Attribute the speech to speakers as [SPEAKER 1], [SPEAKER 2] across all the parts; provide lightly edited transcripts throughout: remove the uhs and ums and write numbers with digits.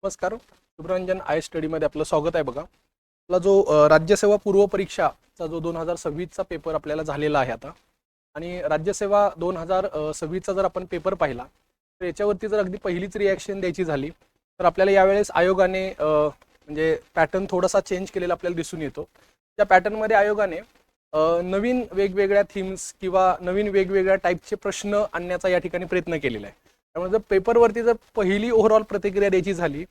[SPEAKER 1] नमस्कार, शुभरंजन आय स्टडीमध्ये आपलं स्वागत आहे. बघा, आपला जो राज्यसेवा पूर्व परीक्षाचा जो 2026चा पेपर आपल्याला झालेला आहे आता, आणि राज्यसेवा 2026चा जर आपण पेपर पाहिला तर याच्यावरती जर अगदी पहिलीच रिॲक्शन द्यायची झाली तर आपल्याला यावेळेस आयोगाने म्हणजे पॅटर्न थोडासा चेंज केलेला आपल्याला दिसून येतो. त्या पॅटर्नमध्ये आयोगाने नवीन वेगवेगळ्या थीम्स किंवा नवीन वेगवेगळ्या टाईपचे प्रश्न आणण्याचा या ठिकाणी प्रयत्न केलेला आहे. त्यामुळे जर पेपरवरती जर पहिली ओव्हरऑल प्रतिक्रिया द्यायची झाली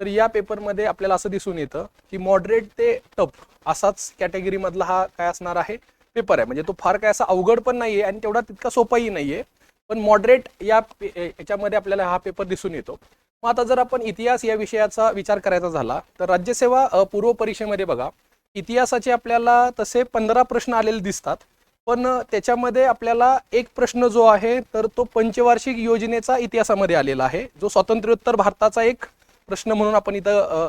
[SPEAKER 1] तर या पेपरमध्ये आपल्याला असं दिसून येतं की मॉडरेट ते टफ असाच कॅटेगरीमधला हा काय असणार आहे पेपर आहे. म्हणजे तो फार काय असा अवघड पण नाहीये आणि तेवढा तितका सोपाही नाहीये, पण मॉडरेट याच्यामध्ये आपल्याला हा पेपर दिसून येतो. मग आता जर आपण इतिहास या विषयाचा विचार करायचा झाला तर राज्यसेवा पूर्व परीक्षेमध्ये बघा, इतिहासाचे आपल्याला तसे 15 प्रश्न आलेले दिसतात, पण त्याच्यामध्ये आपल्याला एक प्रश्न जो आहे तर तो पंचवार्षिक योजनेचा इतिहासामध्ये आलेला आहे, जो स्वातंत्र्योत्तर भारताचा एक प्रश्न म्हणून आपण इथं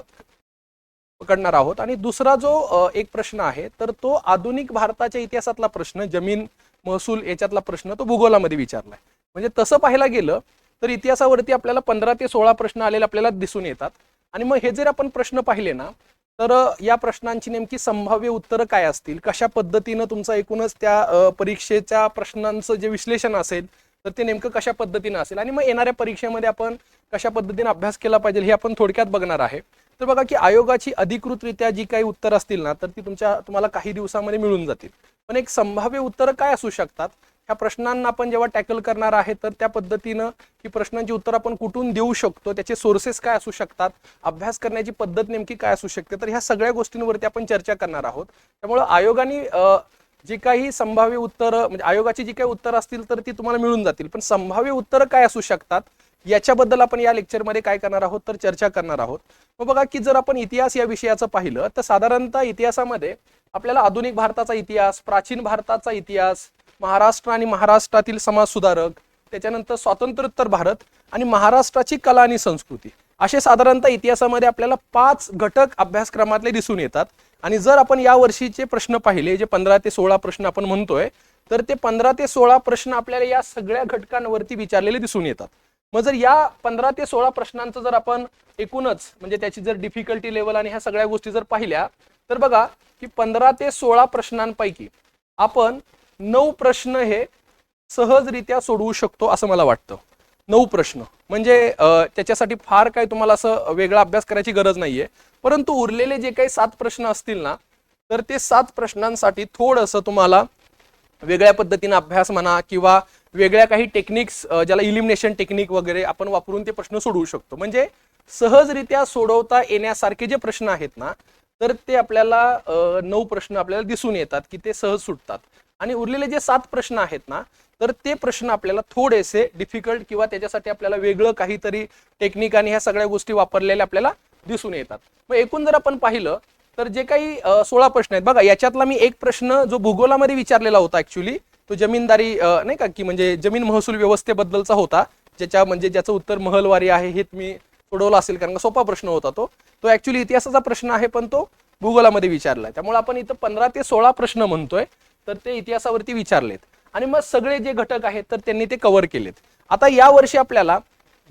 [SPEAKER 1] पकडणार आहोत. आणि दुसरा जो एक प्रश्न आहे तर तो आधुनिक भारताच्या इतिहासातला प्रश्न, जमीन महसूल याच्यातला प्रश्न, तो भूगोलामध्ये विचारलाय. म्हणजे तसं पाहायला गेलं तर इतिहासावरती आपल्याला 15 ते 16 प्रश्न आलेले आपल्याला दिसून येतात. आणि मग हे जर आपण प्रश्न पाहिले ना तर या प्रश्नांची नेमकी संभाव्य उत्तरं काय असतील, कशा पद्धतीनं तुमचा एकूणच त्या परीक्षेच्या प्रश्नांचं जे विश्लेषण असेल तर ते नेमकं कशा पद्धतीनं असेल, आणि मग येणाऱ्या परीक्षेमध्ये आपण कशा पद्धतीने अभ्यास केला पाहिजे हे आपण थोडक्यात बघणार आहे. तर बघा की आयोगाची अधिकृतरित्या जी काही उत्तर असतील ना तर ती तुम्हाला काही दिवसामध्ये मिळून जातील. पण एक संभाव्य उत्तरं काय असू शकतात ह्या प्रश्नांना आपण जेव्हा टॅकल करणार आहे तर त्या पद्धतीनं ही प्रश्नांची उत्तर आपण कुठून देऊ शकतो, त्याचे सोर्सेस काय असू शकतात, अभ्यास करण्याची पद्धत नेमकी काय असू शकते, तर ह्या सगळ्या गोष्टींवरती आपण चर्चा करणार आहोत. त्यामुळे आयोगाने जी काही संभाव्य उत्तरं, म्हणजे आयोगाची जी काही उत्तरं असतील तर ती तुम्हाला मिळून जातील, पण संभाव्य उत्तरं काय असू शकतात याच्याबद्दल आपण या लेक्चरमध्ये काय करणार आहोत तर चर्चा करणार आहोत. मग बघा की जर आपण इतिहास या विषयाचं पाहिलं तर साधारणतः इतिहासामध्ये आपल्याला आधुनिक भारताचा इतिहास, प्राचीन भारताचा इतिहास, महाराष्ट्र आणि महाराष्ट्रातील समाज सुधारक, त्याच्यानंतर स्वातंत्र्योत्तर भारत आणि महाराष्ट्राची कला आणि संस्कृती, असे साधारणतः इतिहासामध्ये आपल्याला 5 घटक अभ्यासक्रमातले दिसून येतात. आणि जर आपण या वर्षीचे प्रश्न पाहिले, जे 15 ते 16 प्रश्न आपण म्हणतोय, तर ते 15 ते 16 प्रश्न आपल्याला या सगळ्या घटकांवरती विचारलेले दिसून येतात. मग जर या 15 ते 16 प्रश्नांचं जर आपण एकूणच म्हणजे त्याची जर डिफिकल्टी लेवल आणि ह्या सगळ्या गोष्टी जर पाहिल्या तर बघा की 15 ते 16 प्रश्नांपैकी आपण 9 प्रश्न हे सहजरित्या सोडवू शकतो असं मला वाटतं. 9 प्रश्न म्हणजे त्याच्यासाठी फार काही तुम्हाला असं वेगळा अभ्यास करायची गरज नाहीये. परंतु उरलेले जे काही 7 प्रश्न असतील ना तर ते 7 प्रश्नांसाठी थोडंसं तुम्हाला वेगळ्या पद्धतीने अभ्यास म्हणा किंवा वेगळ्या काही टेक्निक्स, ज्याला इलिमिनेशन टेक्निक वगैरे आपण वापरून ते प्रश्न सोडवू शकतो. म्हणजे सहजरित्या सोडवता येण्यासारखे जे प्रश्न आहेत ना तर ते आपल्याला 9 प्रश्न आपल्याला दिसून येतात की ते सहज सुटतात. आणि उरलेले जे 7 प्रश्न आहेत ना तर ते प्रश्न आपल्याला थोडेसे डिफिकल्ट किंवा त्याच्यासाठी आपल्याला वेगळं काहीतरी टेक्निक आणि ह्या सगळ्या गोष्टी वापरलेल्या आपल्याला दिसून येतात. मग एकूण जर आपण पाहिलं तर जे काही 16 प्रश्न आहेत बघा, याच्यातला मी एक प्रश्न जो भूगोलामध्ये विचारलेला होता ऍक्च्युली, तो जमीनदारी नाही का की म्हणजे जमीन महसूल व्यवस्थेबद्दलचा होता, ज्याचं उत्तर महलवारी आहे हे मी सोडवलं असेल कारण सोपा प्रश्न होता तो ऍक्च्युली इतिहासाचा प्रश्न आहे पण तो भूगोलामध्ये विचारलाय. त्यामुळे आपण इथं 15 ते 16 प्रश्न म्हणतोय तर ते इतिहासावरती विचारलेत आणि मग सगळे जे घटक आहेत तर त्यांनी ते कव्हर केलेत. आता या वर्षी आपल्याला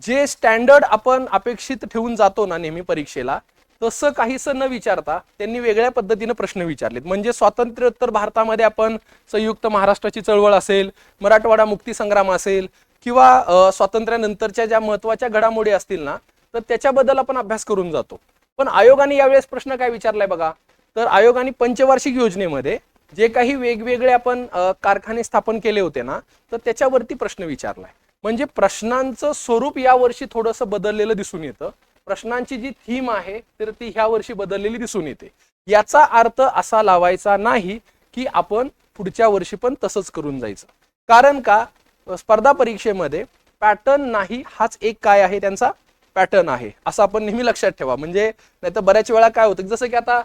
[SPEAKER 1] जे स्टँडर्ड आपण अपेक्षित ठेवून जातो ना नेहमी परीक्षेला, तसं काहीसं न विचारता त्यांनी वेगळ्या पद्धतीने प्रश्न विचारलेत. म्हणजे स्वातंत्र्योत्तर भारतामध्ये आपण संयुक्त महाराष्ट्राची चळवळ असेल, मराठवाडा मुक्ती संग्राम असेल किंवा स्वातंत्र्यानंतरच्या ज्या महत्वाच्या घडामोडी असतील ना तर त्याच्याबद्दल आपण अभ्यास करून जातो. पण आयोगाने यावेळेस प्रश्न काय विचारलाय बघा, तर आयोगाने पंचवार्षिक योजनेमध्ये जे काही वेगवेगळे आपण कारखाने स्थापन केले होते ना तर त्याच्यावरती प्रश्न विचारलाय. म्हणजे प्रश्नांचं स्वरूप यावर्षी थोडंसं बदललेलं दिसून येतं. प्रश्नांची जी थीम आहे तर ती ह्या वर्षी बदललेली दिसून येते. याचा अर्थ असा लावायचा नाही की आपण पुढच्या वर्षी पण तसंच करून जायचं, कारण का स्पर्धा परीक्षेमध्ये पॅटर्न नाही, हाच एक काय आहे त्यांचा पॅटर्न आहे असं आपण नेहमी लक्षात ठेवा. म्हणजे नाही तर बऱ्याच वेळा काय होतं जसं की आता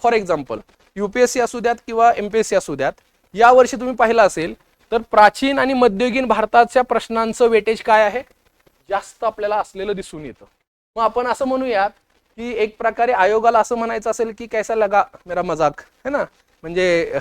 [SPEAKER 1] फॉर एक्झाम्पल UPSC असू द्यात किंवा MPSC असू द्यात, या वर्षी तुम्ही पाहिलं असेल तर प्राचीन आणि मध्ययुगीन भारताच्या प्रश्नांचं वेटेज काय आहे, जास्त आपल्याला असलेलं दिसून येतं. मग आपण असं म्हणूयात की एक प्रकारे आयोगाला असं म्हणायचं असेल की कैसा लगा मेरा मजाक है ना, म्हणजे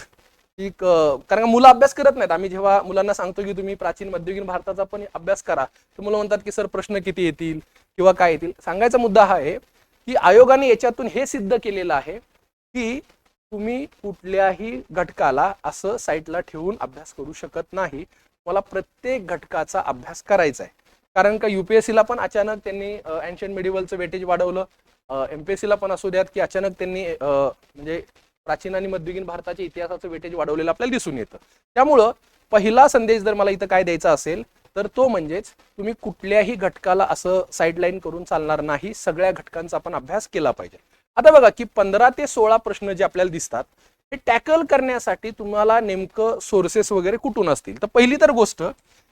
[SPEAKER 1] की कारण का मुलं अभ्यास करत नाहीत. आम्ही जेव्हा मुलांना सांगतो की तुम्ही प्राचीन मध्ययुगीन भारताचा पण अभ्यास करा, तर मुलं म्हणतात की सर प्रश्न किती येतील किंवा काय येतील. सांगायचा मुद्दा हा आहे की आयोगाने याच्यातून हे सिद्ध केलेलं आहे की तुम्ही कुठल्याही घटकाला असं साईटला ठेवून अभ्यास करू शकत नाही. मला प्रत्येक घटकाचा अभ्यास करायचा आहे. कारण का युपीएससीला पण अचानक त्यांनी एन्शियंट मेडिवलचं वेटेज वाढवलं, एमपीएससीला पण असू द्यात की अचानक त्यांनी म्हणजे प्राचीन आणि मध्ययुगीन भारताच्या इतिहासाचं वेटेज वाढवलेलं आपल्याला दिसून येतं. त्यामुळं पहिला संदेश जर मला इथं काय द्यायचा असेल तर तो म्हणजेच तुम्ही कुठल्याही घटकाला असं साईडलाईन करून चालणार नाही. सगळ्या घटकांचा आपण अभ्यास केला पाहिजे. आता बघा की 15 ते 16 प्रश्न जे आपल्याला दिसतात हे टॅकल करण्यासाठी तुम्हाला नेमकं सोर्सेस वगैरे कुठून असतील. तर पहिली तर गोष्ट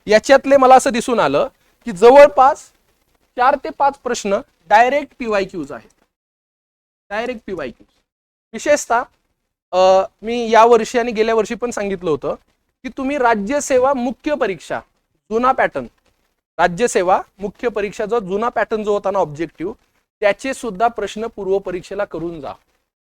[SPEAKER 1] याच्यातले मला असं दिसून आलं की जवळपास 4 ते 5 प्रश्न डायरेक्ट पीवायक्यूज आहेत. डायरेक्ट पीवायक्यूज. विशेषतः मी या वर्षी आणि गेल्या वर्षी पण सांगितलं होतं की तुम्ही राज्यसेवा मुख्य परीक्षा जुना पॅटर्न, राज्यसेवा मुख्य परीक्षा जो जुना पॅटर्न जो होता ना ऑब्जेक्टिव्ह, त्याचे सुद्धा प्रश्न पूर्व परीक्षेला करून जा.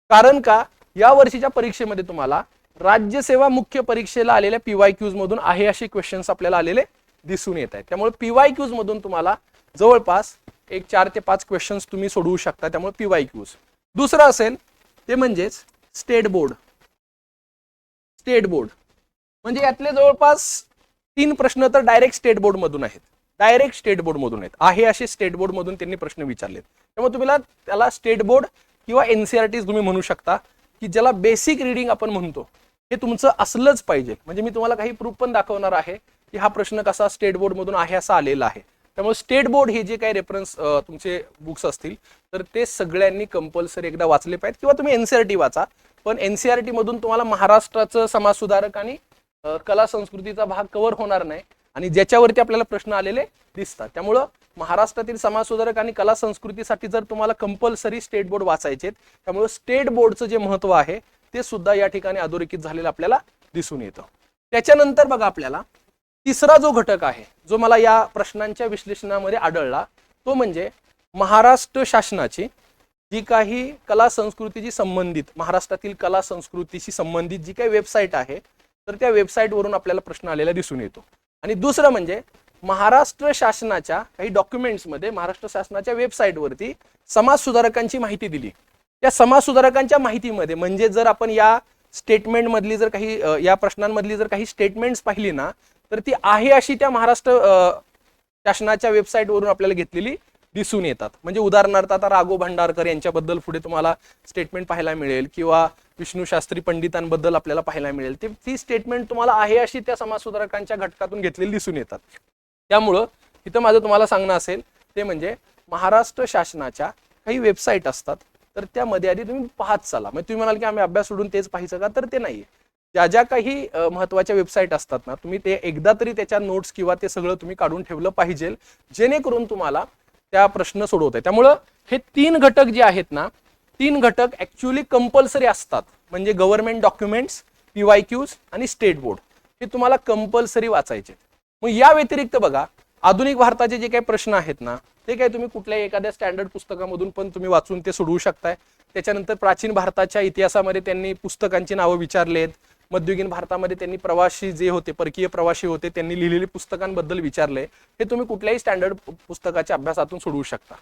[SPEAKER 1] कारण का या वर्षीच्या परीक्षेमध्ये तुम्हाला राज्यसेवा मुख्य परीक्षेला आलेल्या पीवायक्यूज मधून आहे असे क्वेश्चन्स आपल्याला आलेले दिसून येत आहेत. त्यामुळे पीवायक्यूज मधून तुम्हाला जवळपास एक 4 ते 5 क्वेश्चन्स तुम्ही सोडवू शकता. त्यामुळे पीवायक्यूज. दुसरं असेल ते म्हणजेच स्टेट बोर्ड. स्टेट बोर्ड म्हणजे यातले जवळपास 3 प्रश्न तर डायरेक्ट स्टेट बोर्ड मधून आहेत. डायरेक्ट स्टेट बोर्ड मधून आहेत. आहे असे स्टेट बोर्ड मधून त्यांनी प्रश्न विचारलेत. त्यामुळे तुम्हाला त्याला स्टेट बोर्ड किंवा एनसीईआरटी तुम्ही म्हणू शकता की ज्याला बेसिक रीडिंग आपण म्हणतो हे तुमचं असलंच पाहिजे. म्हणजे मी तुम्हाला काही प्रूफ पण दाखवणार आहे की हा प्रश्न कसा स्टेट बोर्ड मधून आहे असा आलेला आहे. त्यामुळे स्टेट बोर्ड हे जे काही रेफरन्स तुमचे बुक्स असतील तर ते सगळ्यांनी कंपल्सरी एकदा वाचले पाहिजेत किंवा तुम्ही एनसीईआरटी वाचा. पण एनसीईआरटी मधून तुम्हाला महाराष्ट्राचं समाज सुधारक आणि कला संस्कृतीचा भाग कव्हर होणार नाही आणि ज्याच्यावरती आपल्याला प्रश्न आलेले दिसतात. त्यामुळं महाराष्ट्रातील समाज सुधारक आणि कला संस्कृतीसाठी जर तुम्हाला कंपल्सरी स्टेट बोर्ड वाचायचे, त्यामुळे स्टेट बोर्डचं जे महत्व आहे ते सुद्धा या ठिकाणी अधोरेखित झालेलं आपल्याला दिसून येतं. त्याच्यानंतर बघा आपल्याला तिसरा जो घटक आहे जो मला या प्रश्नांच्या विश्लेषणामध्ये आढळला तो म्हणजे महाराष्ट्र शासनाची जी काही कला संस्कृतीशी संबंधित, महाराष्ट्रातील कला संस्कृतीशी संबंधित जी काही वेबसाईट आहे तर त्या वेबसाईटवरून आपल्याला प्रश्न आलेला दिसून येतो. आणि दुसरं म्हणजे महाराष्ट्र शासनाच्या काही डॉक्युमेंट्समध्ये महाराष्ट्र शासनाच्या वेबसाईटवरती समाज सुधारकांची माहिती दिली. त्या समाज सुधारकांच्या माहितीमध्ये म्हणजे जर आपण या स्टेटमेंट मधली जर काही या प्रश्नांमधली जर काही स्टेटमेंट्स पाहिली ना तर ती आहे अशी त्या महाराष्ट्र शासनाच्या वेबसाईटवरून आपल्याला घेतलेली दिसून येतात. म्हणजे उदाहरणार्थ आता राघव भंडारकर यांच्याबद्दल पुढे तुम्हाला स्टेटमेंट पाहायला मिळेल किंवा विष्णू शास्त्री पंडितांबद्दल आपल्याला पाहायला मिळेल. ती स्टेटमेंट तुम्हाला आहे अशी त्या समाज सुधारकांच्या घटकातून घेतलेली दिसून येतात. त्यामुळं इथं माझं तुम्हाला सांगणं असेल ते म्हणजे महाराष्ट्र शासनाच्या काही वेबसाईट असतात तर त्यामध्ये आधी तुम्ही पाहत चाला. म्हणजे तुम्ही म्हणाल की आम्ही अभ्यास सोडून तेच पाहायचं का, तर ते नाहीये. ज्या ज्या काही महत्त्वाच्या वेबसाईट असतात ना तुम्ही ते एकदा तरी त्याच्या नोट्स किंवा ते सगळं तुम्ही काढून ठेवलं पाहिजे जेणेकरून तुम्हाला त्या प्रश्न सोडवत आहे. त्यामुळं हे 3 घटक जे आहेत ना 3 घटक ऍक्च्युअली कंपल्सरी असतात. म्हणजे गव्हर्नमेंट डॉक्युमेंट्स, पीवायक्यूज आणि स्टेट बोर्ड हे तुम्हाला कंपल्सरी वाचायचे. मग या व्यतिरिक्त बघा आधुनिक भारताचे जे काही प्रश्न आहेत ना ते काय तुम्ही कुठल्याही एखाद्या स्टँडर्ड पुस्तकामधून पण तुम्ही वाचून ते सोडवू शकताय. त्याच्यानंतर प्राचीन भारताच्या इतिहासामध्ये त्यांनी पुस्तकांची नावं विचारलेत. मध्ययुगीन भारतामध्ये त्यांनी प्रवासी जे होते, परकीय प्रवासी होते, त्यांनी लिहिलेली पुस्तकांबद्दल विचारले. हे तुम्ही कुठल्याही स्टँडर्ड पुस्तकाच्या अभ्यासातून सोडवू शकता.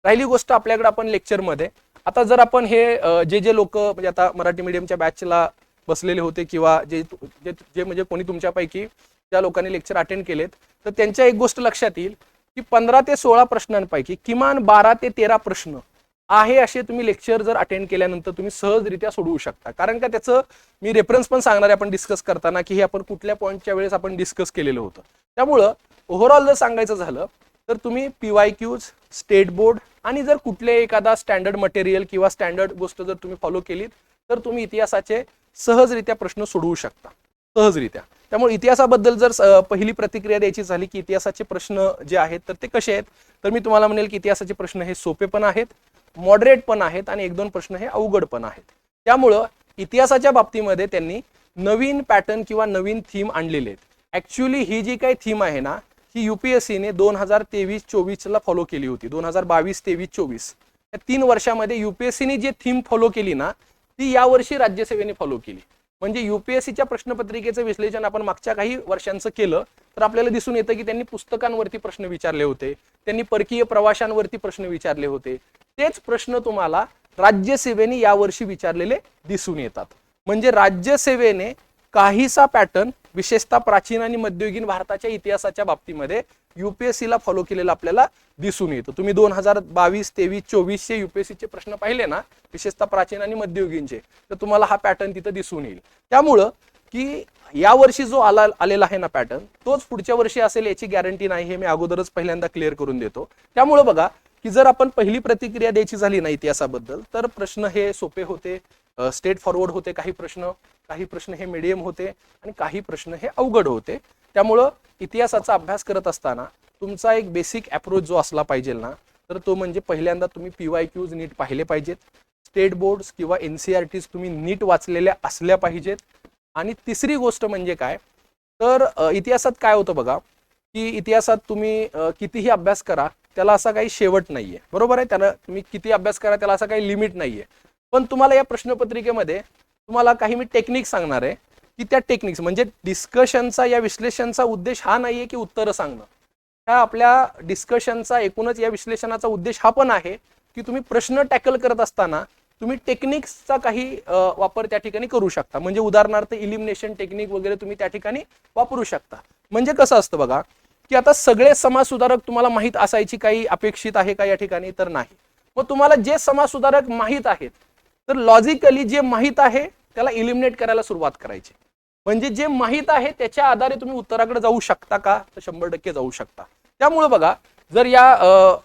[SPEAKER 1] राहिली गोष्ट आपल्याकडे आपण लेक्चरमध्ये आता जर आपण हे जे लोक म्हणजे आता मराठी मीडियमच्या बॅचला बसलेले होते किंवा जे म्हणजे कोणी तुमच्यापैकी त्या लोकांनी लेक्चर अटेंड केलेत तर त्यांच्या एक गोष्ट लक्षात येईल की 15 ते 16 प्रश्नांपैकी किमान 12 ते 13 प्रश्न आहे असे तुम्ही लेक्चर जर अटेंड केल्यानंतर तुम्ही सहजरित्या सोडवू शकता. कारण का त्याचं मी रेफरन्स पण सांगणार आहे आपण डिस्कस करताना की हे आपण कुठल्या पॉईंटच्या वेळेस आपण डिस्कस केलेलं होतं. त्यामुळं ओव्हरऑल जर सांगायचं झालं तर तुम्ही पीवायक्यूज, स्टेट बोर्ड आणि जर कुठले एखादा स्टँडर्ड मटेरियल किंवा स्टँडर्ड गोष्ट जर तुम्ही फॉलो केलीत तर तुम्ही इतिहासाचे सहजरित्या प्रश्न सोडवू शकता. सहजरित्या. त्यामुळे इतिहासाबद्दल जर पहिली प्रतिक्रिया द्यायची झाली की इतिहासाचे प्रश्न जे आहेत तर ते कसे आहेत तर मी तुम्हाला म्हणेल की इतिहासाचे प्रश्न हे सोपे पण आहेत, मॉडरेट पण आहेत आणि 1-2 प्रश्न हे अवघड पण आहेत. त्यामुळं इतिहासाच्या बाबतीमध्ये त्यांनी नवीन पॅटर्न किंवा नवीन थीम आणलेले आहेत. ऍक्च्युअली ही जी काही थीम आहे ना ही युपीएससीने 2023-24 ला फॉलो केली होती. 2022-23-24 या 3 वर्षामध्ये युपीएससीने जे थीम फॉलो केली ना ती यावर्षी राज्यसेवेने फॉलो केली. म्हणजे UPSCच्या प्रश्नपत्रिकेचं विश्लेषण आपण मागच्या काही वर्षांचं केलं तर आपल्याला दिसून येतं की त्यांनी पुस्तकांवरती प्रश्न विचारले होते, त्यांनी परकीय प्रवाशांवरती प्रश्न विचारले होते. तेच प्रश्न तुम्हाला राज्यसेवेने यावर्षी विचारलेले दिसून येतात. म्हणजे राज्यसेवेने काहीसा पॅटर्न विशेषतः प्राचीन आणि मध्ययुगीन भारताच्या इतिहासाच्या बाबतीमध्ये UPSCला फॉलो केलेला आपल्याला दिसून येतो. तुम्ही 2022, 23, 24चे UPSCचे प्रश्न पाहिले ना, विशेषतः प्राचीन आणि मध्ययुगीनचे, तर तुम्हाला हा पॅटर्न तिथं दिसून येईल. त्यामुळं की यावर्षी जो आलेला आहे ना पॅटर्न, तोच पुढच्या वर्षी असेल याची गॅरंटी नाही, हे मी अगोदरच पहिल्यांदा क्लिअर करून देतो. त्यामुळं बघा की जर आपण पहिली प्रतिक्रिया द्यायची झाली ना इतिहासाबद्दल, तर प्रश्न हे सोपे होते, स्ट्रेट फॉरवर्ड होते, काही प्रश्न हे मीडियम होते आणि काही प्रश्न हे अवघड होते. त्यामुळं इतिहासाचा अभ्यास करत असताना तुमचा एक बेसिक अप्रोच जो असला पाहिजे ना, तर तो म्हणजे पहिल्यांदा तुम्ही PYQs नीट पाहिले पाहिजेत, स्टेट बोर्ड्स किंवा NCERTs तुम्ही नीट वाचलेल्या असल्या पाहिजेत. आणि तिसरी गोष्ट म्हणजे काय, तर इतिहासात काय होतं बघा की इतिहासात तुम्ही कितीही अभ्यास करा त्याला असा काही शेवट नाहीये, बरोबर आहे. त्याला तुम्ही किती अभ्यास करा त्याला असा काही लिमिट नाहीये. पण तुम्हाला या प्रश्नपत्रिकेमध्ये तुम्हाला काही मी टेक्निक सांगणार आहे की त्या टेक्निक्स म्हणजे डिस्कशनचा, या विश्लेषणचा उद्देश हा नाहीये की उत्तरं सांगणं. ह्या आपल्या डिस्कशनचा, एकूणच या विश्लेषणाचा उद्देश हा पण आहे की तुम्ही प्रश्न टॅकल करत असताना तुम्ही टेक्निक्सचा काही वापर त्या ठिकाणी करू शकता. म्हणजे उदाहरणार्थ इलिमिनेशन टेक्निक वगैरे तुम्ही त्या ठिकाणी वापरू शकता. म्हणजे कसं असतं बघा की आता सगळे समाजसुधारक तुम्हाला माहीत असायची काही अपेक्षित आहे का या ठिकाणी, तर नाही. मग तुम्हाला जे समाजसुधारक माहीत आहेत तर लॉजिकली जे माहीत आहे त्याला इलिमिनेट करायला सुरुवात करायची. म्हणजे जे माहीत आहे त्याच्या आधारे तुम्ही उत्तराकडे जाऊ शकता का, तर 100% जाऊ शकता. त्यामुळे बघा जर या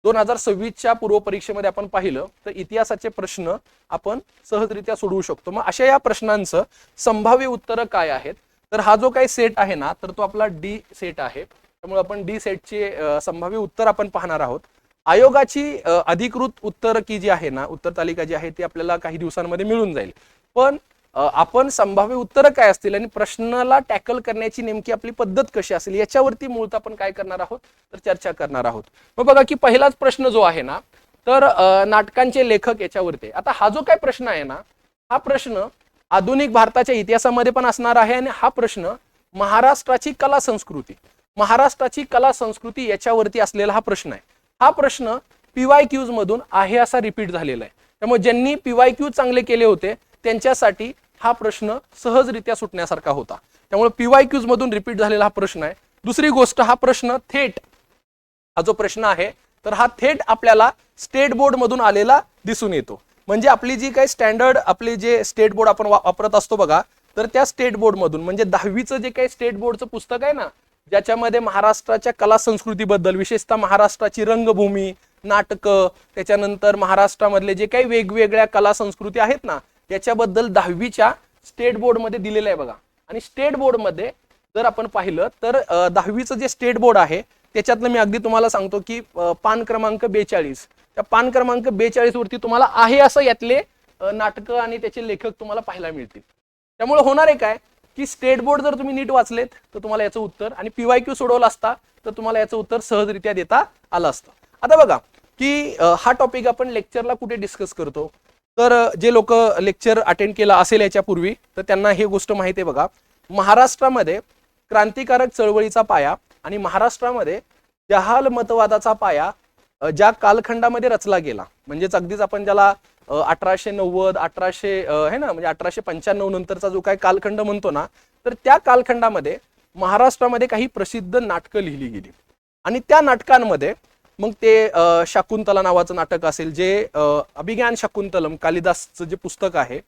[SPEAKER 1] 2026च्या पूर्व परीक्षेमध्ये आपण पाहिलं तर इतिहासाचे प्रश्न आपण सहजरित्या सोडवू शकतो. मग अशा या प्रश्नांचं संभाव्य उत्तरं काय आहेत, तर हा जो काही सेट आहे ना, तर तो आपला D सेट आहे. त्यामुळे आपण D सेटचे संभाव्य उत्तर आपण पाहणार आहोत. आयोगाची अधिकृत उत्तर की जी आहे ना, उत्तर तालिका जी आहे ती आपल्याला काही दिवसांमध्ये मिळून जाईल. पण आपण संभाव्य उत्तरं काय असतील आणि प्रश्नाला टॅकल करण्याची नेमकी आपली पद्धत कशी असेल याच्यावरती मूळतः आपण काय करणार आहोत, तर चर्चा करणार आहोत. मग बघा की पहिलाच प्रश्न जो आहे ना, तर नाटकांचे लेखक याच्यावरती. आता हा जो काय प्रश्न आहे ना, हा प्रश्न आधुनिक भारताच्या इतिहासामध्ये पण असणार आहे आणि हा प्रश्न महाराष्ट्राची कला संस्कृती याच्यावरती असलेला हा प्रश्न आहे. हा प्रश्न PYQs मधून आहे असा रिपीट झालेला आहे. त्यामुळे ज्यांनी PYQ चांगले केले होते त्यांच्यासाठी हा प्रश्न सहजरित्या सुटण्यासारखा होता. त्यामुळे PYQs मधून रिपीट झालेला हा प्रश्न आहे. दुसरी गोष्ट, हा प्रश्न थेट, हा जो प्रश्न आहे तर हा थेट आपल्याला स्टेट बोर्ड मधून आलेला दिसून येतो. म्हणजे आपली जी काही स्टँडर्ड, आपले जे स्टेट बोर्ड आपण वापरत असतो बघा, तर त्या स्टेट बोर्ड मधून म्हणजे 10वीचं जे काही स्टेट बोर्डचं पुस्तक आहे ना, ज्याच्यामध्ये महाराष्ट्राच्या कला संस्कृतीबद्दल, विशेषतः महाराष्ट्राची रंगभूमी, नाटकं, त्याच्यानंतर महाराष्ट्रामधले जे काही वेगवेगळ्या कला संस्कृती आहेत ना, याच्याबद्दल 10वीच्या स्टेट बोर्डमध्ये दिलेलं आहे बघा. आणि स्टेट बोर्डमध्ये जर आपण पाहिलं तर 10वीचं जे स्टेट बोर्ड आहे त्याच्यातलं मी अगदी तुम्हाला सांगतो की पान क्रमांक 42, त्या पान क्रमांक 42 वरती तुम्हाला आहे असं यातले नाटकं आणि त्याचे लेखक तुम्हाला पाहायला मिळतील. त्यामुळे होणार आहे काय की स्टेट बोर्ड जर तुम्ही नीट वाचलेत तर तुम्हाला याचं उत्तर, आणि PYQ सोडवला असता तर तुम्हाला याचं उत्तर सहजरित्या देता आलं असतं. आता बघा की हा टॉपिक आपण लेक्चरला कुठे डिस्कस करतो, तर जे लोक लेक्चर अटेंड केला असेल याच्यापूर्वी तर त्यांना ही गोष्ट माहिती आहे बघा. महाराष्ट्रामध्ये क्रांतिकारक चळवळीचा पाया आणि महाराष्ट्रामध्ये जहाल मतवादाचा पाया ज्या कालखंडामध्ये रचला गेला, म्हणजेच अगदीच आपण ज्याला 1890, 1800 है ना, म्हणजे 1895 नंतरचा जो काही कालखंड म्हणतो ना, तर त्या कालखंडामध्ये महाराष्ट्रामध्ये काही प्रसिद्ध नाटकं लिहिली गेली. आणि त्या नाटकांमध्ये मग ते शाकुंतला नावाचं नाटक असेल, जे अभिज्ञान शाकुंतलम कालिदासचं जे पुस्तक आहे,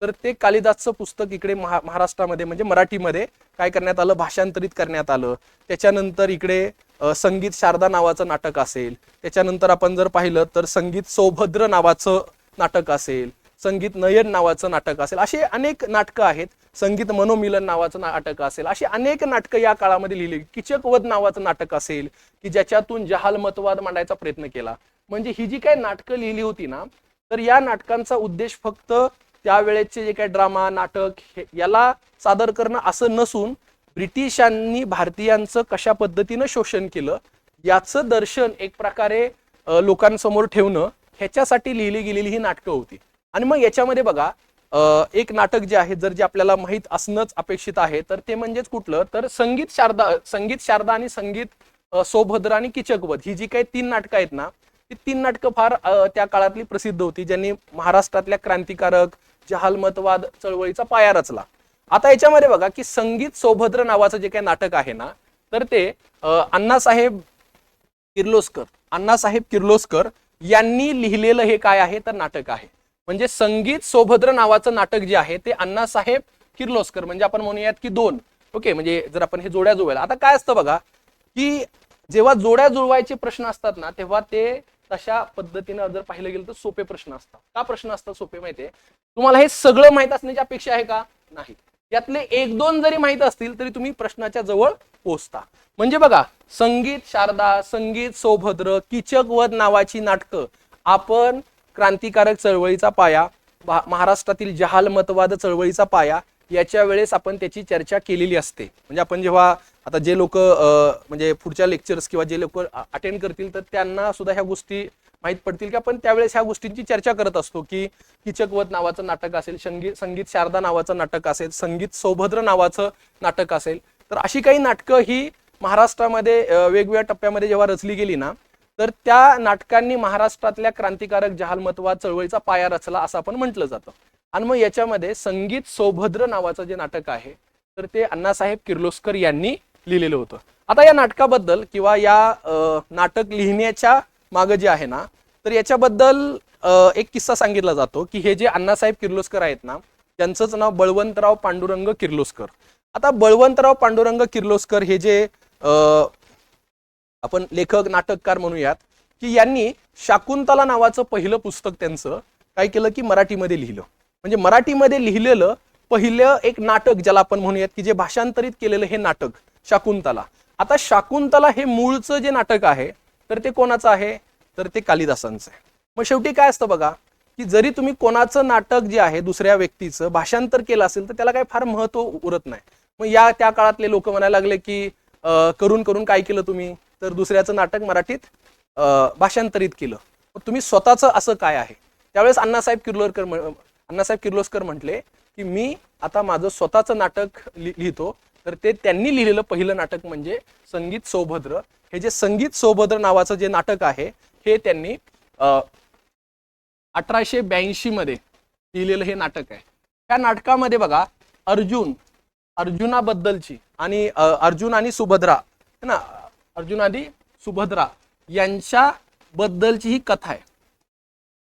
[SPEAKER 1] तर ते कालिदासचं पुस्तक इकडे महाराष्ट्रामध्ये म्हणजे मराठीमध्ये काय करण्यात आलं, भाषांतरित करण्यात आलं. त्याच्यानंतर इकडे संगीत शारदा नावाचं नाटक असेल, त्याच्यानंतर आपण जर पाहिलं तर संगीत सौभद्र नावाचं नाटक असेल, संगीत नयन नावाचं नाटक असेल, असे अनेक नाटकं आहेत. संगीत मनोमिलन नावाचं नाटक असेल, अशी अनेक नाटकं या काळामध्ये लिहिली. किचकवध नावाचं नाटक असेल की ज्याच्यातून जहाल मतवाद मांडायचा प्रयत्न केला. म्हणजे ही जी काही नाटकं लिहिली होती ना, तर या नाटकांचा उद्देश फक्त त्यावेळेचे जे काही ड्रामा, नाटक याला सादर करणं असं नसून ब्रिटिशांनी भारतीयांचं कशा पद्धतीनं शोषण केलं याचं दर्शन एक प्रकारे लोकांसमोर ठेवणं, ह्याच्यासाठी लिहिली गेलेली ही नाटकं होती. आणि मग याच्यामध्ये बघा एक नाटक जे आहे जर जे आपल्याला माहीत असणंच अपेक्षित आहे तर ते म्हणजेच कुठलं तर संगीत शारदा आणि संगीत सौभद्र आणि किचकवध ही जी काही 3 नाटकं आहेत ना ती 3 नाटकं फार त्या काळातली प्रसिद्ध होती ज्यांनी महाराष्ट्रातल्या क्रांतिकारक जहालमतवाद चळवळीचा पाया रचला. आता याच्यामध्ये बघा की संगीत सौभद्र नावाचं जे काही नाटक आहे ना तर ते अण्णासाहेब किर्लोस्कर यांनी लिहिलेलं हे काय आहे तर नाटक आहे. म्हणजे संगीत सौभद्र नावाचं नाटक जे आहे ते अण्णासाहेब किर्लोस्कर म्हणजे आपण म्हणूयात की 2 ओके म्हणजे जर आपण हे जोड्या जुळवायला आता काय असतं बघा की जेव्हा जोड्या जुळवायचे प्रश्न असतात ना तेव्हा ते तशा पद्धतीने जर पाहिलं गेलं तर सोपे प्रश्न असतात. का प्रश्न असतात सोपे माहितीये तुम्हाला हे सगळं माहित असण्याची अपेक्षा आहे का नाही. यातले 1-2 जरी माहित असतील तरी तुम्ही प्रश्नाच्या जवळ पोहोचता. म्हणजे बघा संगीत शारदा संगीत सौभद्र किचकवध नावाची नाटकं आपण क्रांतिकारक चळवळीचा पाया महाराष्ट्रातील जहालमतवाद चळवळीचा पाया याच्या वेळेस आपण त्याची चर्चा केलेली असते. म्हणजे आपण जेव्हा आता जे लोक म्हणजे पुढच्या लेक्चर्स किंवा जे लोक अटेंड करतील तर त्यांना सुद्धा ह्या गोष्टी माहीत पडतील की आपण त्यावेळेस ह्या गोष्टींची चर्चा करत असतो की किचकवध नावाचं नाटक असेल संगीत शारदा नावाचं नाटक असेल संगीत सौभद्र नावाचं नाटक असेल तर अशी काही नाटकं ही महाराष्ट्रामध्ये वेगवेगळ्या टप्प्यामध्ये जेव्हा रचली गेली ना तर त्या नाटकांनी महाराष्ट्रातल्या क्रांतिकारक जहालमतवाद चळवळीचा पाया रचला असं आपण म्हटलं जातं. आणि मग याच्यामध्ये संगीत सौभद्र नावाचं जे नाटक आहे तर ते अण्णासाहेब किर्लोस्कर यांनी लिहिलेलं होतं. आता या नाटकाबद्दल किंवा या नाटक लिहिण्याच्या मागे जे आहे ना तर याच्याबद्दल एक किस्सा सांगितला जातो की हे जे अण्णासाहेब किर्लोस्कर आहेत ना त्यांचंच नाव बळवंतराव पांडुरंग किर्लोस्कर. आता बळवंतराव पांडुरंग किर्लोस्कर हे जे आपण लेखक नाटककार म्हणूयात की यांनी शाकुंतला नावाचं पहिलं पुस्तक त्यांचं काय केलं की मराठीमध्ये लिहिलं. म्हणजे मराठीमध्ये लिहिलेलं पहिलं एक नाटक ज्याला आपण म्हणूयात की जे भाषांतरित केलेलं हे नाटक शाकुंतला. आता शाकुंतला हे मूळचं जे नाटक आहे तर ते कोणाचं आहे तर ते कालिदासांचं आहे. मग शेवटी काय असतं बघा की जरी तुम्ही कोणाचं नाटक जे आहे दुसऱ्या व्यक्तीचं भाषांतर केलं असेल तर त्याला काही फार महत्व उरत नाही. मग त्या काळातले लोक म्हणायला लागले की करून करून काय केलं तुम्ही तर दुसऱ्याचं नाटक मराठीत भाषांतरित केलं. तुम्ही स्वतःचं असं काय आहे. त्यावेळेस अण्णासाहेब किर्लोस्कर म्हटले की मी आता माझं स्वतःचं नाटक लिहितो. तर ते त्यांनी लिहिलेलं पहिलं नाटक म्हणजे संगीत सौभद्र. हे जे संगीत सौभद्र नावाचं जे नाटक आहे हे त्यांनी 1882 मध्ये लिहिलेलं हे नाटक आहे. त्या नाटकामध्ये बघा अर्जुनाबद्दलची आणि अर्जुन आणि सुभद्रा है ना अर्जुन आणि सुभद्रा यांच्या बद्दलची ही कथा आहे.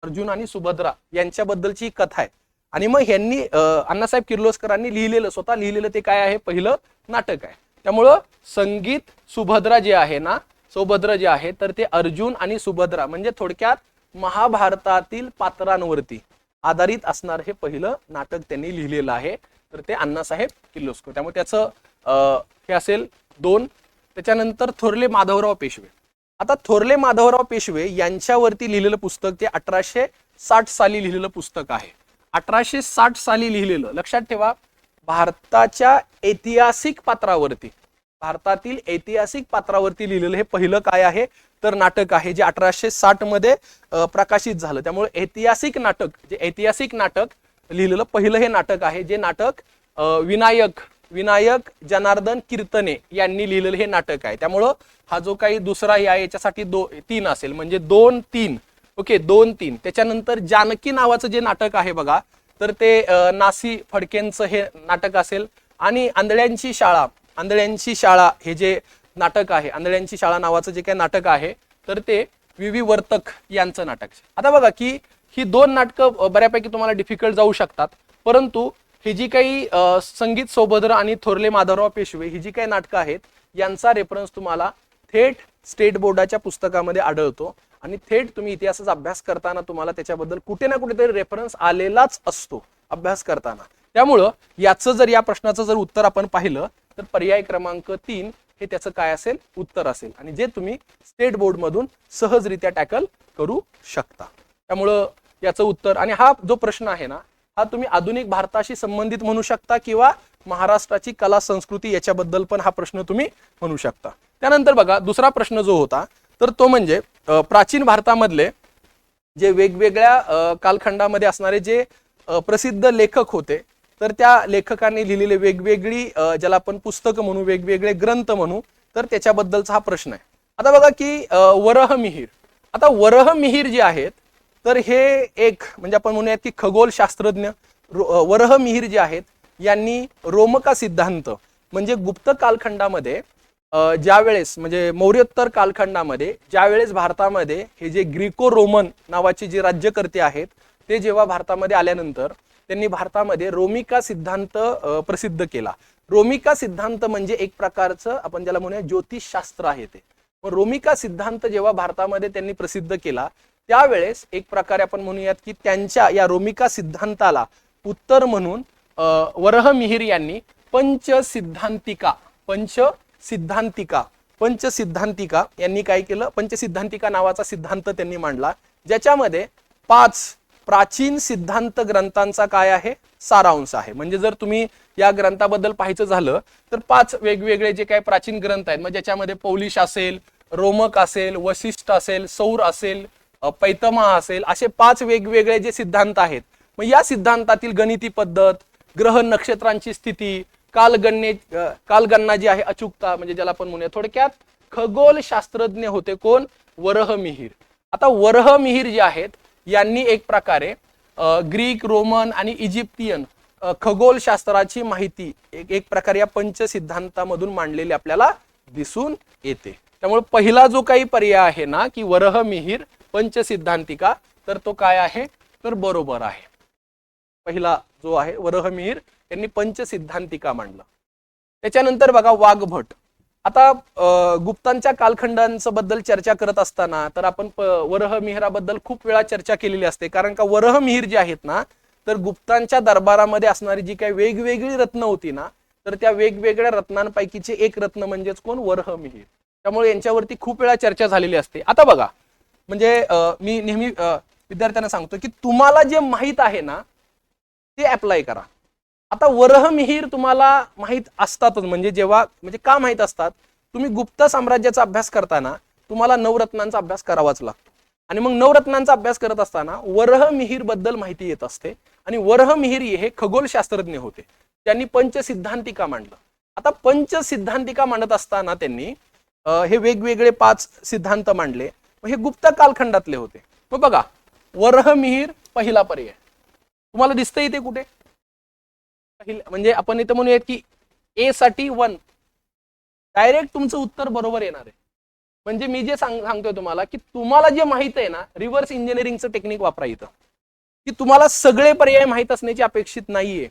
[SPEAKER 1] अर्जुन आणि सुभद्रा यांच्याबद्दलची ही कथा आहे. आणि मग ह्यांनी अण्णासाहेब किर्लोस्करांनी लिहिलेलं स्वतः लिहिलेलं ते काय आहे पहिलं नाटक आहे. त्यामुळं संगीत सुभद्रा जे आहे ना सौभद्र जे आहे तर ते अर्जुन आणि सुभद्रा म्हणजे थोडक्यात महाभारतातील पात्रांवरती आधारित असणार हे पहिलं नाटक त्यांनी लिहिलेलं आहे. तर ते अण्णासाहेब किर्लोस्कर. त्यामुळे त्याचं हे असेल 2. त्याच्यानंतर थोरले माधवराव पेशवे. आता थोरले माधवराव पेशवे यांच्यावरती लिहिलेलं पुस्तक ते 1860 साली लिहिलेलं पुस्तक आहे. 1860 साली लिहिलेलं लक्षात ठेवा. भारतातील ऐतिहासिक पात्रावरती लिहिलेलं हे पहिलं काय आहे तर नाटक आहे जे 1860 मध्ये प्रकाशित झालं. त्यामुळे ऐतिहासिक नाटक लिहिलेलं पहिलं हे नाटक आहे जे नाटक विनायक जनार्दन कीर्तने यांनी लिहिलेलं हे नाटक आहे. त्यामुळं हा जो काही दुसरा आहे याच्यासाठी 3 असेल म्हणजे 2-3 ओके 2-3. त्याच्यानंतर जानकी नावाचं जे नाटक आहे बघा तर ते नासी फडकेंचं हे नाटक असेल. आणि आंधळ्यांची शाळा हे जे नाटक आहे आंधळ्यांची शाळा नावाचं जे काही नाटक आहे तर ते व्ही वर्तक यांचं नाटक. आता बघा की ही 2 नाटकं बऱ्यापैकी तुम्हाला डिफिकल्ट जाऊ शकतात परंतु ही जी काही संगीत सौभद्र आणि थोरले माधवराव पेशवे ही जी काही नाटकं आहेत यांचा रेफरन्स तुम्हाला थेट स्टेट बोर्डाच्या पुस्तकामध्ये आढळतो. आणि थेट तुम्ही इतिहासाचा अभ्यास करताना तुम्हाला त्याच्याबद्दल कुठे ना कुठेतरी रेफरन्स आलेलाच असतो अभ्यास करताना. त्यामुळं याचं जर या प्रश्नाचं जर उत्तर आपण पाहिलं तर पर्याय क्रमांक 3 हे त्याचं काय असेल उत्तर असेल आणि जे तुम्ही स्टेट बोर्ड मधून सहजरित्या टॅकल करू शकता. त्यामुळं याचं उत्तर आणि हा जो प्रश्न आहे ना हा तुम्ही आधुनिक भारताशी संबंधित म्हणू शकता किंवा महाराष्ट्राची कला संस्कृती याच्याबद्दल पण हा प्रश्न तुम्ही म्हणू शकता. त्यानंतर बघा दुसरा प्रश्न जो होता तर तो म्हणजे प्राचीन भारतामधले जे वेगवेगळ्या कालखंडामध्ये असणारे जे प्रसिद्ध लेखक होते. तर त्या लेखकांनी लिहिलेले वेगवेगळी ज्याला आपण पुस्तकं म्हणू, वेगवेगळे ग्रंथ म्हणू, तर त्याच्याबद्दलचा हा प्रश्न आहे. आता बघा की वरहमिहीर. आता वरहमिहीर जे आहेत तर हे एक म्हणजे आपण म्हणूयात की खगोलशास्त्रज्ञ वरहमिहीर जे आहेत यांनी रोमका सिद्धांत म्हणजे गुप्त कालखंडामध्ये ज्यावेळेस म्हणजे मौर्योत्तर कालखंडामध्ये ज्यावेळेस भारतामध्ये हे जे ग्रीको रोमन नावाचे जे राज्यकर्ते आहेत ते जेव्हा भारतामध्ये आल्यानंतर त्यांनी भारतामध्ये रोमिका सिद्धांत प्रसिद्ध केला. रोमिका सिद्धांत म्हणजे एक प्रकारचं आपण ज्याला म्हणूया ज्योतिषशास्त्र आहे ते. मग रोमिका सिद्धांत जेव्हा भारतामध्ये त्यांनी प्रसिद्ध केला त्यावेळेस एक प्रकारे आपण म्हणूयात की त्यांच्या या रोमिका सिद्धांताला उत्तर म्हणून वरहमिहीर यांनी पंचसिद्धांतिका यांनी काय केलं, पंचसिद्धांतिका नावाचा सिद्धांत त्यांनी मांडला, ज्याच्यामध्ये 5 प्राचीन सिद्धांत ग्रंथांचा काय आहे सारांश आहे. म्हणजे जर तुम्ही या ग्रंथाबद्दल पाहायचं झालं तर 5 वेगवेगळे जे काही प्राचीन ग्रंथ आहेत, मग ज्याच्यामध्ये पौलिश असेल, रोमक असेल, वशिष्ठ असेल, सौर असेल, पैतमा असेल, असे 5 वेगवेगळे जे सिद्धांत आहेत. मग या सिद्धांतातील गणिती पद्धत, ग्रह नक्षत्रांची स्थिती, कालगणना जी आहे अचूकता, म्हणजे ज्याला आपण म्हणूया थोडक्यात खगोलशास्त्रज्ञ होते कोण, वरहमिहीर. आता वरहमिहीर जे आहेत यांनी एक प्रकारे ग्रीक, रोमन आणि इजिप्तियन खगोलशास्त्राची माहिती एक प्रकारे या पंचसिद्धांतामधून मांडलेली आपल्याला दिसून येते. त्यामुळे पहिला जो काही पर्याय आहे ना की वरहमिहीर पंचसिद्धांतिका, तर तो काय आहे तर बरोबर आहे. पहिला जो आहे वरहमिहीर यांनी पंचसिद्धांतिका मांडला. त्याच्यानंतर बघा वाघभट. आता गुप्तांच्या कालखंडांच्या बद्दल चर्चा करत असताना तर आपण वरहमिहिराबद्दल खूप वेळा चर्चा केलेली असते, कारण का वरहमिहीर जे आहेत ना तर गुप्तांच्या दरबारामध्ये असणारी जी काही वेगवेगळी रत्न होती ना तर त्या वेगवेगळ्या रत्नांपैकीचे एक रत्न म्हणजेच कोण, वरहमिहीर. त्यामुळे यांच्यावरती खूप वेळा चर्चा झालेली असते. आता बघा म्हणजे मी नेहमी विद्यार्थ्यांना सांगतो की तुम्हाला जे माहित आहे ना ते अप्लाय करा. आता वरहमिहीर तुम्हाला माहित असतातच, म्हणजे जेव्हा म्हणजे का माहित असतात, तुम्ही गुप्त साम्राज्याचा अभ्यास करताना तुम्हाला नवरत्नांचा अभ्यास करावाच लागतो आणि मग नवरत्नांचा अभ्यास करत असताना वरहमिहीर बद्दल माहिती येत असते. आणि वरहमिहीर हे खगोलशास्त्रज्ञ होते, त्यांनी पंचसिद्धांतिका मांडलं. आता पंचसिद्धांतिका मांडत असताना त्यांनी हे वेगवेगळे 5 सिद्धांत मांडले. हे गुप्त कालखंडातले होते. मग बघा वरहमिहीर पहिला पर्याय तुम्हाला दिसतं इथे कुठे, म्हणजे आपण इथं म्हणूयात की ए साठी 1 डायरेक्ट तुमचं उत्तर बरोबर येणार आहे. म्हणजे मी जे सांगतोय तुम्हाला की तुम्हाला जे माहित आहे ना रिव्हर्स इंजिनिअरिंगचं टेक्निक वापरा इथं, की तुम्हाला सगळे पर्याय माहित असण्याची अपेक्षित नाहीये.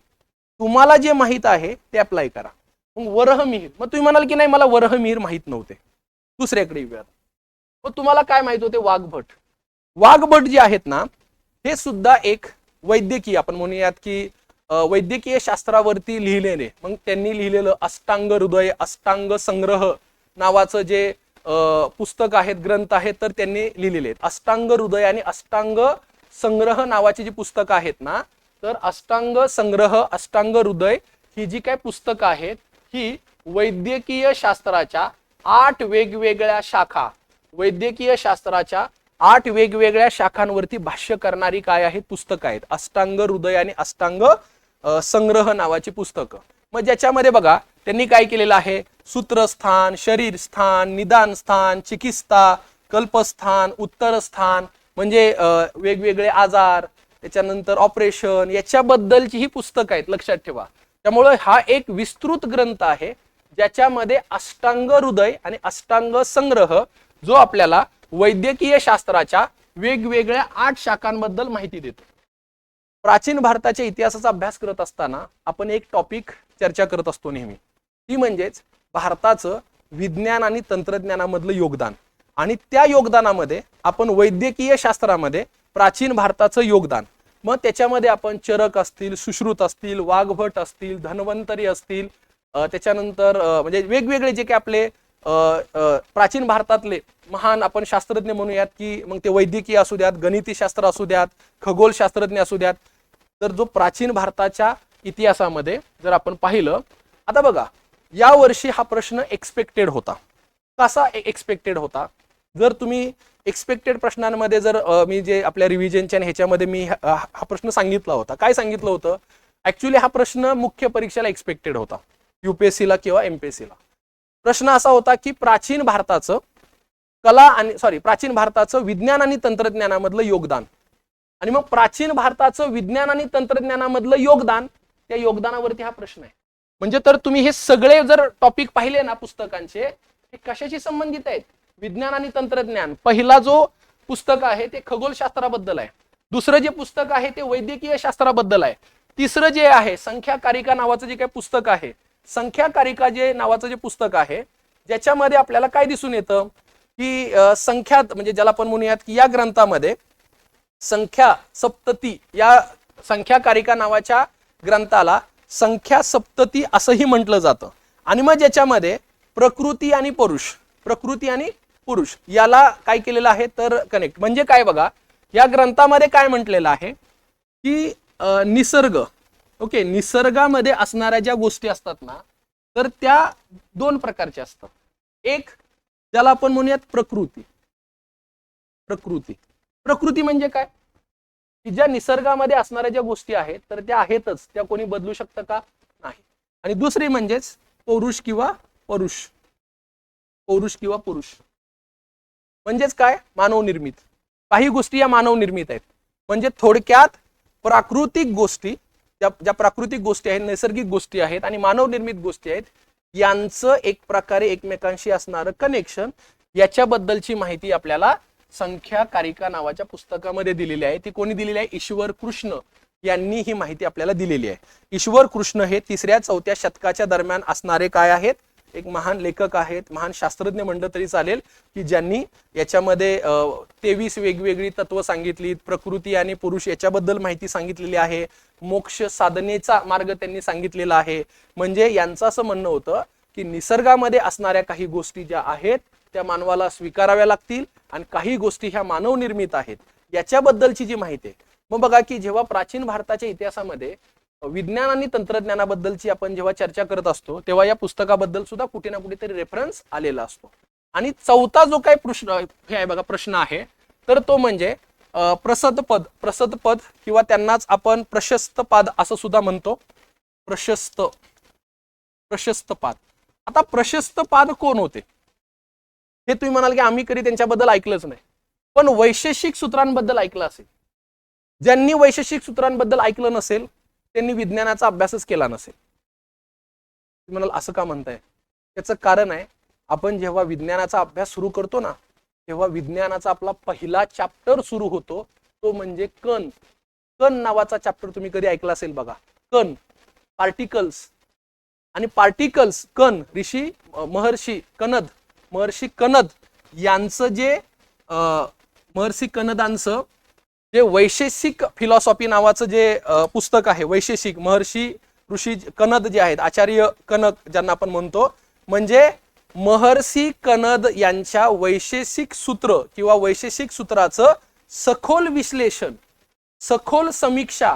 [SPEAKER 1] तुम्हाला जे माहित आहे ते अप्लाय करा. मग वरहमिहीर, मग तुम्ही म्हणाल की नाही मला वरहमिहीर माहित नव्हते, दुसऱ्याकडे येऊयात. मग तुम्हाला काय माहित होते, वाघभट. वाघभट जे आहेत ना हे सुद्धा एक वैद्यकीय आपण म्हणूयात की वैद्यकीय शास्त्रावरती लिहिलेले, मग त्यांनी लिहिलेलं अष्टांग हृदय अष्टांग संग्रह नावाचं जे पुस्तक आहेत, ग्रंथ आहेत, तर त्यांनी लिहिलेले आहेत. अष्टांग हृदय आणि अष्टांग संग्रह नावाची जी पुस्तकं आहेत ना तर अष्टांग संग्रह, अष्टांग हृदय ही जी काही पुस्तकं आहेत ही वैद्यकीय शास्त्राच्या 8 वेगवेगळ्या शाखा, वैद्यकीय शास्त्राच्या 8 वेगवेगळ्या शाखांवरती भाष्य करणारी काय आहेत पुस्तकं आहेत. अष्टांग हृदय आणि अष्टांग संग्रह नावाची पुस्तकं. मग ज्याच्यामध्ये बघा त्यांनी काय केलेलं आहे, सूत्रस्थान, शरीर स्थान, निदान स्थान, चिकित्सा, कल्पस्थान, उत्तरस्थान म्हणजे वेगवेगळे आजार, त्याच्यानंतर ऑपरेशन, याच्याबद्दलची ही पुस्तकं आहेत, लक्षात ठेवा. त्यामुळे हा एक विस्तृत ग्रंथ आहे ज्याच्यामध्ये अष्टांग हृदय आणि अष्टांग संग्रह जो आपल्याला वैद्यकीय शास्त्राच्या वेगवेगळ्या 8 शाखांबद्दल माहिती देतो. प्राचीन भारताच्या इतिहासाचा अभ्यास करत असताना आपण एक टॉपिक चर्चा करत असतो नेहमी, ती म्हणजेच भारताचं विज्ञान आणि तंत्रज्ञानामधलं योगदान. आणि त्या योगदानामध्ये आपण वैद्यकीय शास्त्रामध्ये प्राचीन भारताचं योगदान, मग त्याच्यामध्ये आपण चरक असतील, सुश्रुत असतील, वाघभट असतील, धन्वंतरी असतील, त्याच्यानंतर म्हणजे वेगवेगळे जे काही आपले प्राचीन भारतातले महान आपण शास्त्रज्ञ म्हणूयात की मग ते वैद्यकीय असू द्यात, गणितीशास्त्र असू द्यात, खगोलशास्त्रज्ञ असू द्यात, तर जो प्राचीन भारताच्या इतिहासामध्ये जर आपण पाहिलं, आता बघा या वर्षी हा प्रश्न एक्सपेक्टेड होता. कसा एक्सपेक्टेड होता जर तुम्ही एक्सपेक्टेड प्रश्नांमध्ये जर मी जे आपल्या रिव्हिजनच्या ह्याच्यामध्ये मी हा प्रश्न सांगितला होता, काय सांगितलं होतं ऍक्च्युली हा प्रश्न मुख्य परीक्षेला एक्सपेक्टेड होता, UPSCला किंवा MPSCला. प्रश्न असा होता की प्राचीन भारताचं प्राचीन भारताचं विज्ञान आणि तंत्रज्ञानामधलं योगदान, आणि मग प्राचीन भारताचं विज्ञान आणि तंत्रज्ञानामधलं योगदान, त्या योगदानावरती हा प्रश्न आहे. म्हणजे तर तुम्ही हे सगळे जर टॉपिक पाहिले ना पुस्तकांचे, हे कशाशी संबंधित आहेत? विज्ञान आणि तंत्रज्ञान. पहिला जो पुस्तक आहे ते खगोलशास्त्राबद्दल आहे, दुसरं जे पुस्तक आहे ते वैद्यकीय शास्त्राबद्दल आहे, तिसरं जे आहे संख्या कारिका नावाचं जे काही पुस्तक आहे, संख्या कारिका जे नावाचं जे पुस्तक आहे, ज्याच्यामध्ये आपल्याला काय दिसून येतं की संख्या म्हणजे ज्याला आपण म्हणूयात की या ग्रंथामध्ये संख्या सप्तती, या संख्या कारिका नावाच्या ग्रंथाला संख्या सप्तती असंही म्हटलं जातं. आणि मग ज्याच्यामध्ये प्रकृती आणि पुरुष याला काय केलेलं आहे तर कनेक्ट. म्हणजे काय बघा, या ग्रंथामध्ये काय म्हटलेलं आहे की निसर्ग, ओके, निसर्गामध्ये असणाऱ्या ज्या गोष्टी असतात ना, तर त्या दोन प्रकारच्या असतात. एक ज्याला आपण म्हणूयात प्रकृती म्हणजे काय की ज्या निसर्गामध्ये असणाऱ्या ज्या गोष्टी आहेत तर त्या आहेतच, त्या कोणी बदलू शकतं का? नाही. आणि दुसरी म्हणजेच पौरुष किंवा पुरुष म्हणजेच काय? मानव निर्मित. काही गोष्टी या मानव निर्मित आहेत. म्हणजे थोडक्यात प्राकृतिक गोष्टी, ज्या प्राकृतिक गोष्टी आहेत, नैसर्गिक गोष्टी आहेत आणि मानव निर्मित गोष्टी आहेत, यांचं एक प्रकारे एकमेकांशी असणारं कनेक्शन, याच्याबद्दलची माहिती आपल्याला संख्या कारिका नावाच्या पुस्तकामध्ये दिलेली आहे. ती कोणी दिलेली आहे? ईश्वर कृष्ण यांनी ही माहिती आपल्याला दिलेली आहे. ईश्वर कृष्ण हे 3ऱ्या-4थ्या शतकाच्या दरम्यान असणारे काय आहेत? एक महान लेखक आहेत, महान शास्त्रज्ञ म्हणलं तरी चालेल, की ज्यांनी याच्यामध्ये 23 वेगवेगळी तत्व सांगितलीत, प्रकृती आणि पुरुष याच्याबद्दल माहिती सांगितलेली आहे, मोक्ष साधनेचा मार्ग त्यांनी सांगितलेला आहे. म्हणजे यांचं असं म्हणणं होतं की निसर्गामध्ये असणाऱ्या काही गोष्टी ज्या आहेत त्या मानवाला स्वीकाराव्या लागतील आणि काही गोष्टी ह्या मानव निर्मित आहेत, याच्याबद्दलची जी माहिती आहे. मग बघा की जेव्हा प्राचीन भारताच्या इतिहासामध्ये विज्ञान आणि तंत्रज्ञानाबद्दलची आपण जेव्हा चर्चा करत असतो, तेव्हा या पुस्तकाबद्दल सुद्धा कुठे ना कुठेतरी रेफरन्स आलेला असतो. आणि चौथा जो काही प्रश्न आहे तर तो म्हणजे प्रशस्त पद किंवा त्यांनाच आपण प्रशस्त पाद असं सुद्धा म्हणतो. प्रशस्त पाद. आता प्रशस्त पाद कोण होते? हे तुम्ही म्हणाल की आम्ही कधी त्यांच्याबद्दल ऐकलंच नाही, पण वैशेषिक सूत्रांबद्दल ऐकलं असेल. ज्यांनी वैशेषिक सूत्रांबद्दल ऐकलं नसेल त्यांनी विज्ञानाचा अभ्यासच केला नसेल. म्हणाल असं का म्हणताय? त्याचं कारण आहे, आपण जेव्हा विज्ञानाचा अभ्यास सुरू करतो ना, तेव्हा विज्ञानाचा आपला पहिला चॅप्टर सुरू होतो, तो म्हणजे कण नावाचा चॅप्टर. तुम्ही कधी ऐकला असेल बघा, कण, पार्टिकल्स. आणि पार्टिकल्स, कण, महर्षी कनद यांचं जे महर्षी कनदांचं जे वैशेषिक फिलॉसॉफी नावाचं जे पुस्तक आहे, वैशेषिक महर्षी ऋषी कनद जे आहेत, आचार्य कनद ज्यांना आपण म्हणतो, म्हणजे महर्षी कनद यांच्या वैशेषिक सूत्र किंवा वैशेषिक सूत्राचं सखोल विश्लेषण, सखोल समीक्षा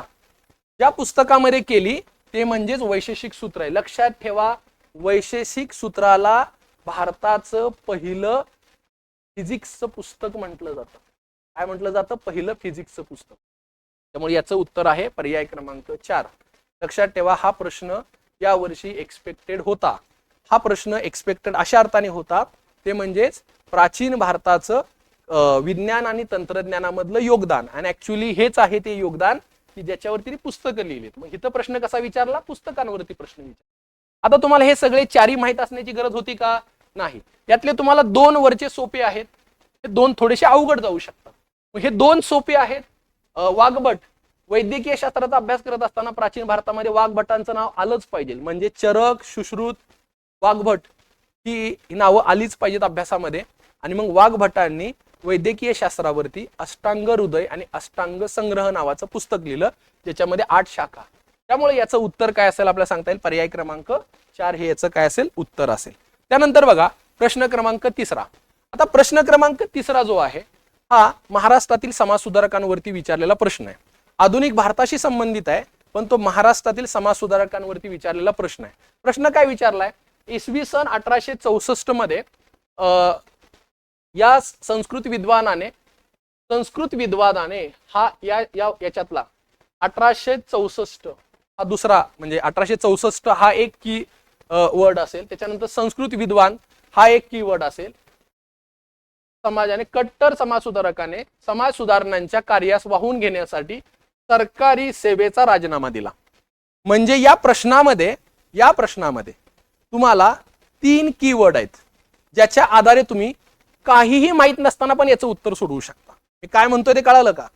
[SPEAKER 1] ज्या पुस्तकामध्ये केली ते म्हणजेच वैशेषिक सूत्र आहे. लक्षात ठेवा, वैशेषिक सूत्राला भारताचं पहिलं फिजिक्सचं पुस्तक म्हटलं जातं. काय म्हटलं जातं? पहिलं फिजिक्सचं पुस्तक. त्यामुळे याचं उत्तर आहे पर्याय क्रमांक 4. लक्षात ठेवा, हा प्रश्न या वर्षी एक्सपेक्टेड होता. हा प्रश्न एक्सपेक्टेड अशा अर्थाने होता, ते म्हणजेच प्राचीन भारताचं विज्ञान आणि तंत्रज्ञानामधलं योगदान. आणि ऍक्च्युली हेच आहे ते योगदान की ज्याच्यावरती पुस्तकं लिहिलीत. मग इथं प्रश्न कसा विचारला? पुस्तकांवरती प्रश्न विचारला. आता तुम्हाला हे सगळे चारही माहित असण्याची गरज होती का? नाही. यातले तुम्हाला 2 वरचे सोपे आहेत, हे 2 थोडेसे अवघड जाऊ शकतात. हे 2 सोपे आहेत. वाघभट, वैद्यकीय शास्त्राचा अभ्यास करत असताना प्राचीन भारतामध्ये वाघभटांचं नाव आलंच पाहिजे. म्हणजे चरक, सुश्रुत, वाघभट ही नावं आलीच पाहिजेत अभ्यासामध्ये. आणि मग वाघभटांनी वैद्यकीय शास्त्रावरती अष्टांग हृदय आणि अष्टांग संग्रह नावाचं पुस्तक लिहिलं, ज्याच्यामध्ये 8 शाखा. त्यामुळे याचं उत्तर काय असेल आपल्याला सांगता येईल, पर्याय क्रमांक 4 हे याचं काय असेल? उत्तर असेल. त्यानंतर बघा प्रश्न क्रमांक 3. आता प्रश्न क्रमांक 3 जो आहे हा महाराष्ट्रातील समाजसुधारकांवरती विचारलेला प्रश्न आहे. आधुनिक भारताशी संबंधित आहे, पण तो महाराष्ट्रातील समाजसुधारकांवरती विचारलेला प्रश्न आहे. प्रश्न काय विचारलाय? इसवी सन 1864 मध्ये या संस्कृत विद्वानाने हा याच्यातला 1864 हा दुसरा, म्हणजे 1864 हा एक की वर्ड असेल, त्याच्यानंतर संस्कृत विद्वान हा एक की वर्ड असेल. समाजाने कट्टर समाज सुधारकाने समाज सुधारणांच्या कार्यास वाहून घेण्यासाठी सरकारी सेवेचा राजीनामा दिला. म्हणजे या प्रश्नामध्ये तुम्हाला 3 कीवर्ड आहेत, ज्याच्या आधारे तुम्ही काहीही माहित नसताना पण याचं उत्तर सोडवू शकता. मी काय म्हणतोय ते कळालं का?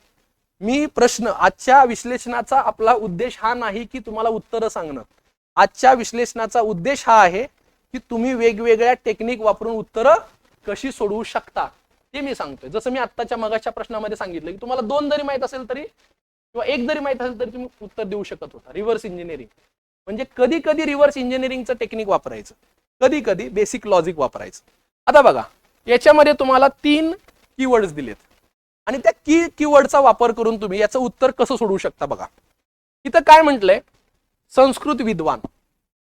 [SPEAKER 1] मी प्रश्न आजच्या विश्लेषणाचा आपला उद्देश हा नाही की तुम्हाला उत्तरं सांगणं. आजच्या विश्लेषणाचा उद्देश हा आहे की तुम्ही वेगवेगळ्या टेक्निक वापरून उत्तरं कशी सोडवू शकता ते मी सांगतोय. जसं मी आत्ताच्या मगाच्या प्रश्नामध्ये सांगितलं की तुम्हाला 2 जरी माहित असेल तरी किंवा 1 जरी माहित असेल तरी तुम्ही उत्तर देऊ शकत होता. रिव्हर्स इंजिनिअरिंग म्हणजे कधी कधी रिव्हर्स इंजिनिअरिंगचं टेक्निक वापरायचं, कधी कधी बेसिक लॉजिक वापरायचं. आता बघा, याच्यामध्ये तुम्हाला 3 कीवर्ड्स दिलेत आणि त्या कीवर्डचा वापर करून तुम्ही याचं उत्तर कसं सोडवू शकता. बघा इथं काय म्हटलंय, संस्कृत विद्वान,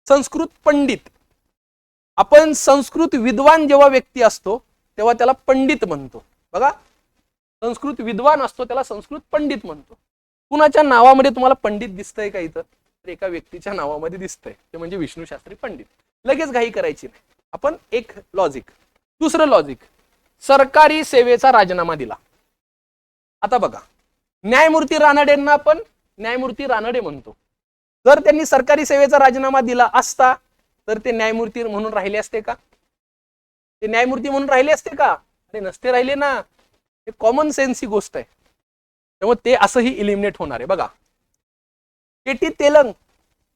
[SPEAKER 1] संस्कृत पंडित. आपण संस्कृत विद्वान जेव्हा व्यक्ती असतो तेव्हा त्याला पंडित म्हणतो. बघा, संस्कृत विद्वान असतो त्याला संस्कृत पंडित म्हणतो. कुणाच्या नावामध्ये तुम्हाला पंडित दिसतंय का इथं? तर एका व्यक्तीच्या नावामध्ये दिसतंय, ते म्हणजे विष्णू शास्त्री पंडित. लगेच घाई करायची नाही. आपण एक लॉजिक. दुसरं लॉजिक, सरकारी सेवेचा राजीनामा दिला. आता बघा, न्यायमूर्ती रानडेंना आपण न्यायमूर्ती रानडे म्हणतो. जर त्यांनी सरकारी सेवेचा राजीनामा दिला असता तर ते न्यायमूर्ती म्हणून राहिले असते का? ते न्यायमूर्ती म्हणून राहिले असते का? अरे नसते राहिले ना. हे कॉमन सेन्स ही गोष्ट आहे. त्यामुळे ते असंही इलिमिनेट होणार आहे. बघा, केटी तेलंग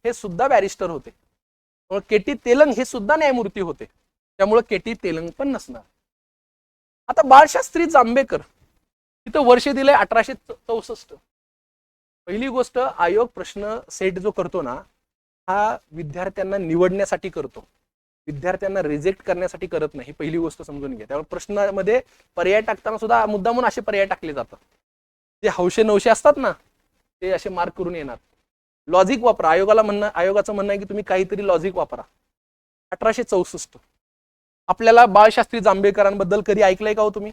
[SPEAKER 1] हे सुद्धा बॅरिस्टर होते, केटी तेलंग हे सुद्धा न्यायमूर्ती होते, त्यामुळे केटी तेलंग पण नसणार. आता बाळशास्त्री जांभेकर, इथं वर्ष दिलंय 1864. पहिली गोष्ट, आयोग प्रश्न सेट जो करतो ना हा विद्यार्थ्यांना निवडण्यासाठी करतो, विद्यार्थ्यांना रिजेक्ट करण्यासाठी करत नाही. पहिली गोष्ट समजून घ्या. त्यामुळे प्रश्नामध्ये पर्याय टाकताना सुद्धा मुद्दामून असे पर्याय टाकले जातात जे हौशे नवशे असतात ना, ते असे मार्क करून येणार. लॉजिक वापरा. आयोगाचं म्हणणं आहे की तुम्ही काहीतरी लॉजिक वापरा. 1864 आपल्याला बाळशास्त्री जांभेकरांबद्दल कधी ऐकलंय का हो? तुम्ही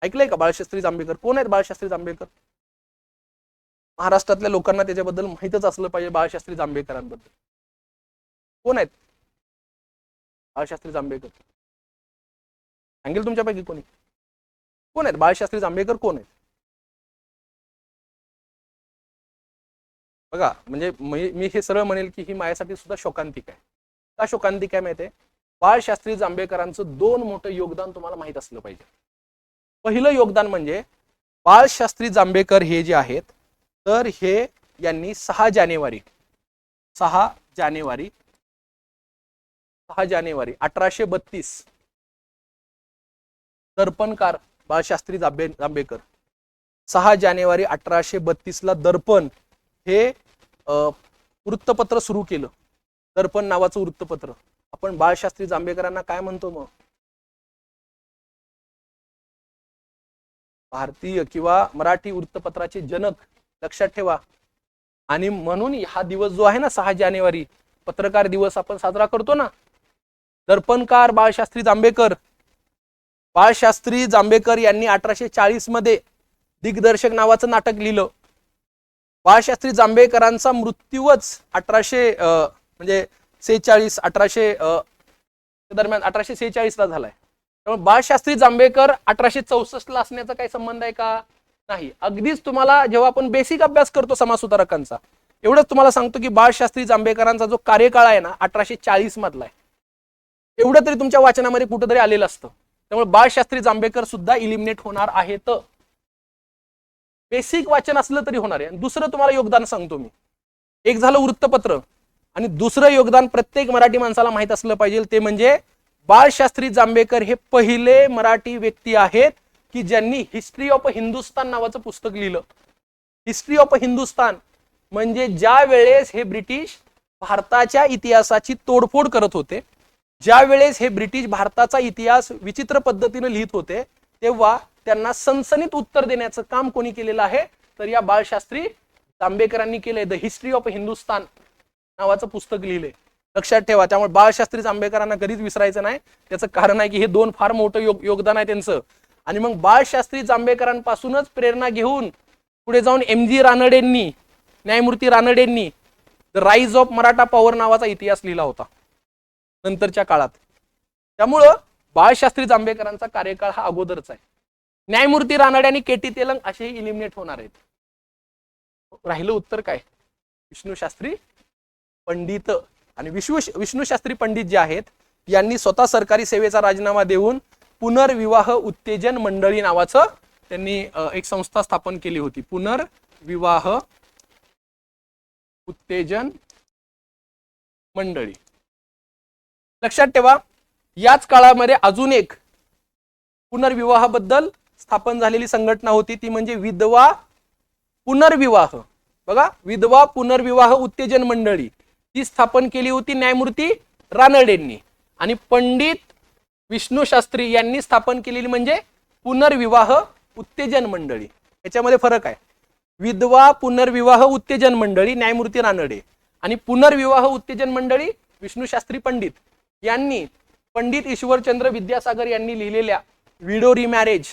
[SPEAKER 1] ऐकलंय का बाळशास्त्री जांभेकर? कोण आहेत बाळशास्त्री जांभेकर? महाराष्ट्रातल्या लोकांना त्याच्याबद्दल माहितच असलं पाहिजे. बाळशास्त्री जांभेकरांबद्दल कोण आहेत बाळशास्त्री जांभेकर? सांगेल तुमच्यापैकी कोणी? कोण आहेत बाळशास्त्री जांभेकर? कोण आहेत? बघा, म्हणजे मी हे सरळ म्हणेल की ही माझ्यासाठी सुद्धा शोकांतिक आहे. का शोकांतिक आहे माहिती आहे? बाळशास्त्री जांभेकरांचं 2 मोठं योगदान तुम्हाला माहित असलं पाहिजे. पहिलं योगदान म्हणजे बाळशास्त्री जांभेकर हे जे आहेत तर हे यांनी 6 जानेवारी 1832 दर्पणकार बाळशास्त्री जांभेकर 6 जानेवारी 1832 ला दर्पण हे वृत्तपत्र सुरू केलं. दर्पण नावाचं वृत्तपत्र. आपण बाळशास्त्री जांभेकरांना काय म्हणतो मग? भारतीय किंवा मराठी वृत्तपत्राचे जनक, लक्षात ठेवा. आणि म्हणून हा दिवस जो आहे ना 6 जानेवारी पत्रकार दिवस आपण साजरा करतो ना. दर्पणकार बाळशास्त्री जांभेकर. बाळशास्त्री जांभेकर यांनी 1840 मध्ये दिग्दर्शक नावाचं नाटक लिहिलं. बाळशास्त्री जांभेकरांचा मृत्यूच 1846 दरम्यान 1846 ला झालाय. त्यामुळे बाळशास्त्री जांभेकर 1864 ला असण्याचा काही संबंध आहे का? नाही. अगदीच तुम्हाला जेव्हा आपण बेसिक अभ्यास करतो समाज सुधारकांचा, एवढंच तुम्हाला सांगतो की बाळशास्त्री जांभेकरांचा जो कार्यकाळ आहे ना 1840 मधला आहे. एवढं तरी तुमच्या वाचनामध्ये कुठेतरी आलेलं असतं. त्यामुळे बाळशास्त्री जांभेकर सुद्धा इलिमिनेट होणार आहेत. बेसिक वाचन असलं तरी होणार आहे. दुसरं तुम्हाला योगदान सांगतो मी. एक झालं वृत्तपत्र आणि दुसरं योगदान प्रत्येक मराठी माणसाला माहित असलं पाहिजे, ते म्हणजे बाळशास्त्री जांभेकर हे पहिले मराठी व्यक्ती आहेत की ज्यांनी हिस्ट्री ऑफ हिंदुस्तान नावाचं पुस्तक लिहिलं. हिस्ट्री ऑफ हिंदुस्तान म्हणजे ज्या वेळेस हे ब्रिटिश भारताच्या इतिहासाची तोडफोड करत होते, ज्या वेळेस हे ब्रिटिश भारताचा इतिहास विचित्र पद्धतीने लिहित होते, तेव्हा त्यांना सनसनीत उत्तर देण्याचं काम कोणी केलेलं आहे? तर या बाळशास्त्री जांभेकरांनी केलंय. द हिस्ट्री ऑफ हिंदुस्तान नावाचं पुस्तक लिहिलंय. लक्षात ठेवा. त्यामुळे बाळशास्त्री जांभेकरांना कधीच विसरायचं नाही. त्याचं कारण आहे की हे दोन फार मोठं योगदान आहे त्यांचं. आणि मग बाळशास्त्री जांभेकरांपासूनच प्रेरणा घेऊन पुढे जाऊन MG रानडेंनी, न्यायमूर्ती रानडेंनी the rise of Maratha power नावाचा इतिहास लिहिला होता नंतरच्या काळात. त्यामुळं बाळशास्त्री जांभेकरांचा कार्यकाळ हा अगोदरचा आहे. न्यायमूर्ती रानडे आणि KT तेलंग असेही इलिमिनेट होणार आहेत. राहिलं उत्तर काय? विष्णुशास्त्री पंडित. आणि विष्णुशास्त्री पंडित जे आहेत यांनी स्वतः सरकारी सेवेचा राजीनामा देऊन पुनर्विवाह उत्तेजन मंडळी नावाचं त्यांनी एक संस्था स्थापन केली होती. पुनर्विवाह उत्तेजन मंडळी. लक्षात ठेवा, याच काळामध्ये अजून एक पुनर्विवाहाबद्दल स्थापन झालेली संघटना होती, ती म्हणजे विधवा पुनर्विवाह. बघा, विधवा पुनर्विवाह उत्तेजन मंडळी ती स्थापन केली होती न्यायमूर्ती रानडेंनी. आणि पंडित विष्णुशास्त्री यांनी स्थापन केलेली म्हणजे पुनर्विवाह उत्तेजन मंडळी. याच्यामध्ये फरक आहे. विधवा पुनर्विवाह उत्तेजन मंडळी न्यायमूर्ती रानडे आणि पुनर्विवाह उत्तेजन मंडळी विष्णुशास्त्री पंडित यांनी पंडित ईश्वरचंद्र विद्यासागर यांनी लिहिलेल्या विडो रिमॅरेज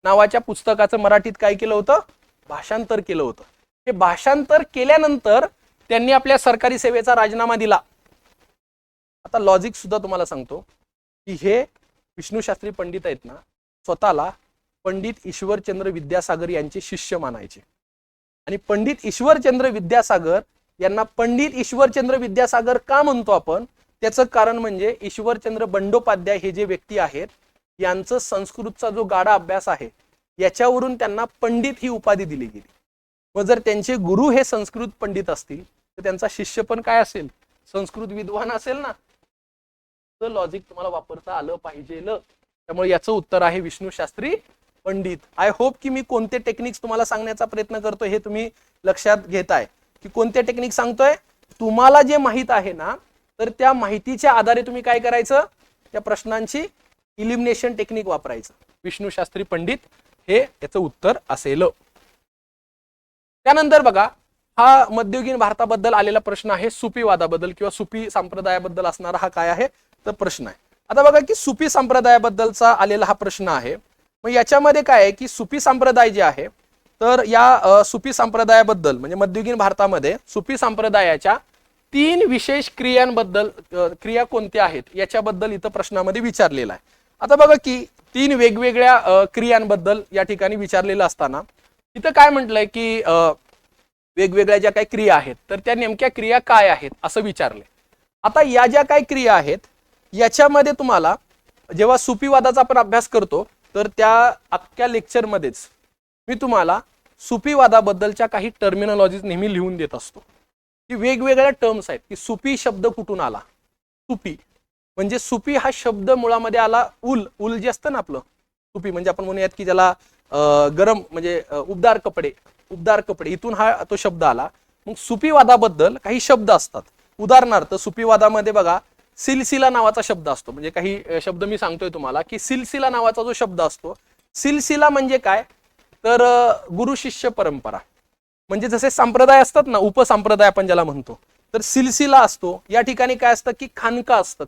[SPEAKER 1] नावाच्या पुस्तकाचं मराठीत काय केलं होतं? भाषांतर केलं होतं. हे भाषांतर केल्यानंतर त्यांनी आपल्या सरकारी सेवेचा राजीनामा दिला. आता लॉजिक सुद्धा तुम्हाला सांगतो की हे विष्णुशास्त्री पंडित आहेत ना, स्वतःला पंडित ईश्वरचंद्र विद्यासागर यांचे शिष्य मानायचे. आणि पंडित ईश्वरचंद्र विद्यासागर यांना पंडित ईश्वरचंद्र विद्यासागर का म्हणतो आपण? त्याचं कारण म्हणजे ईश्वरचंद्र बंडोपाध्याय हे जे व्यक्ती आहेत यांचं संस्कृतचा जो गाढा अभ्यास आहे याच्यावरून त्यांना पंडित ही उपाधी दिली गेली. व जर त्यांचे गुरु हे संस्कृत पंडित असतील तर त्यांचा शिष्य पण काय असेल? संस्कृत विद्वान असेल ना. तर लॉजिक तुम्हाला वापरता आलं पाहिजे. त्यामुळे याचं उत्तर आहे विष्णुशास्त्री पंडित. आय होप की मी कोणते टेक्निक्स तुम्हाला सांगण्याचा प्रयत्न करतोय हे तुम्ही लक्षात घेताय की कोणते टेक्निक सांगतोय. तुम्हाला जे माहित आहे ना, तर त्या माहितीच्या आधारे तुम्ही काय करायचं? त्या प्रश्नांची इलिमिनेशन टेक्निक वापरायचं. विष्णुशास्त्री पंडित हे याचं उत्तर असेल. त्यानंतर बघा, हा मध्ययुगीन भारताबद्दल आलेला प्रश्न आहे सुफीवादाबद्दल किंवा सुफी संप्रदायाबद्दल असणारा हा काय आहे तर प्रश्न आहे. आता बघा की सुफी संप्रदायाबद्दलचा आलेला हा प्रश्न आहे. मग याच्यामध्ये काय आहे की सुफी संप्रदाय जे आहे तर या सुफी संप्रदायाबद्दल म्हणजे मध्ययुगीन भारतामध्ये सुफी संप्रदायाच्या 3 विशेष क्रियांबद्दल क्रिया कोणत्या आहेत याच्याबद्दल इथं प्रश्नामध्ये विचारलेला आहे. आता बघा की 3 वेगवेगळ्या क्रियांबद्दल या ठिकाणी विचारलेलं असताना इथं काय म्हटलंय की वेगवेगळ्या ज्या काही क्रिया आहेत तर त्या नेमक्या क्रिया काय आहेत असं विचारले. आता या ज्या काही क्रिया आहेत याच्यामध्ये तुम्हाला जेव्हा सुफीवादाचा आपण अभ्यास करतो तर त्या अख्ख्या लेक्चरमध्येच मी तुम्हाला सुफीवादाबद्दलच्या काही टर्मिनॉलॉजीज नेहमी लिहून देत असतो की वेगवेगळ्या टर्म्स आहेत की सुफी शब्द कुठून आला. सुफी म्हणजे सुफी हा शब्द मुळामध्ये आला उल जे असतं ना आपलं सुफी म्हणजे आपण म्हणूयात की ज्याला गरम म्हणजे उबदार कपडे इथून हा तो शब्द आला. मग सुफीवादाबद्दल काही शब्द असतात. उदाहरणार्थ सुफीवादामध्ये बघा सिलसिला नावाचा शब्द असतो. म्हणजे काही शब्द मी सांगतोय तुम्हाला की सिलसिला नावाचा जो शब्द असतो, सिलसिला म्हणजे काय तर गुरु शिष्य परंपरा. म्हणजे जसे संप्रदाय असतात ना, उपसंप्रदाय आपण ज्याला म्हणतो, तर सिलसिला असतो. या ठिकाणी काय असतं की खानका असतं.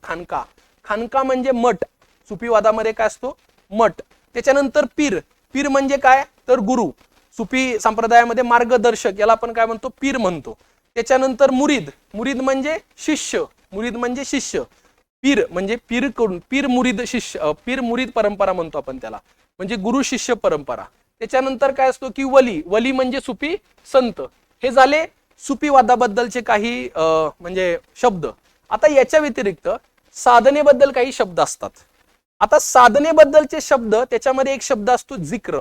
[SPEAKER 1] खानका म्हणजे मठ. सुफीवादामध्ये काय असतो? मठ. त्याच्यानंतर पीर म्हणजे काय तर गुरु. सुफी संप्रदायामध्ये मार्गदर्शक याला आपण काय म्हणतो? पीर म्हणतो. त्याच्यानंतर मुरीद म्हणजे शिष्य. पीर म्हणजे पीर मुरीद परंपरा म्हणतो आपण त्याला, म्हणजे गुरु शिष्य परंपरा. त्याच्यानंतर काय असतो की वली म्हणजे सुफी संत. हे झाले सुफीवादाबद्दलचे काही म्हणजे शब्द. आता याच्या व्यतिरिक्त साधनेबद्दल काही शब्द असतात. आता साधनेबद्दलचे शब्द त्याच्यामध्ये एक शब्द असतो जिक्र.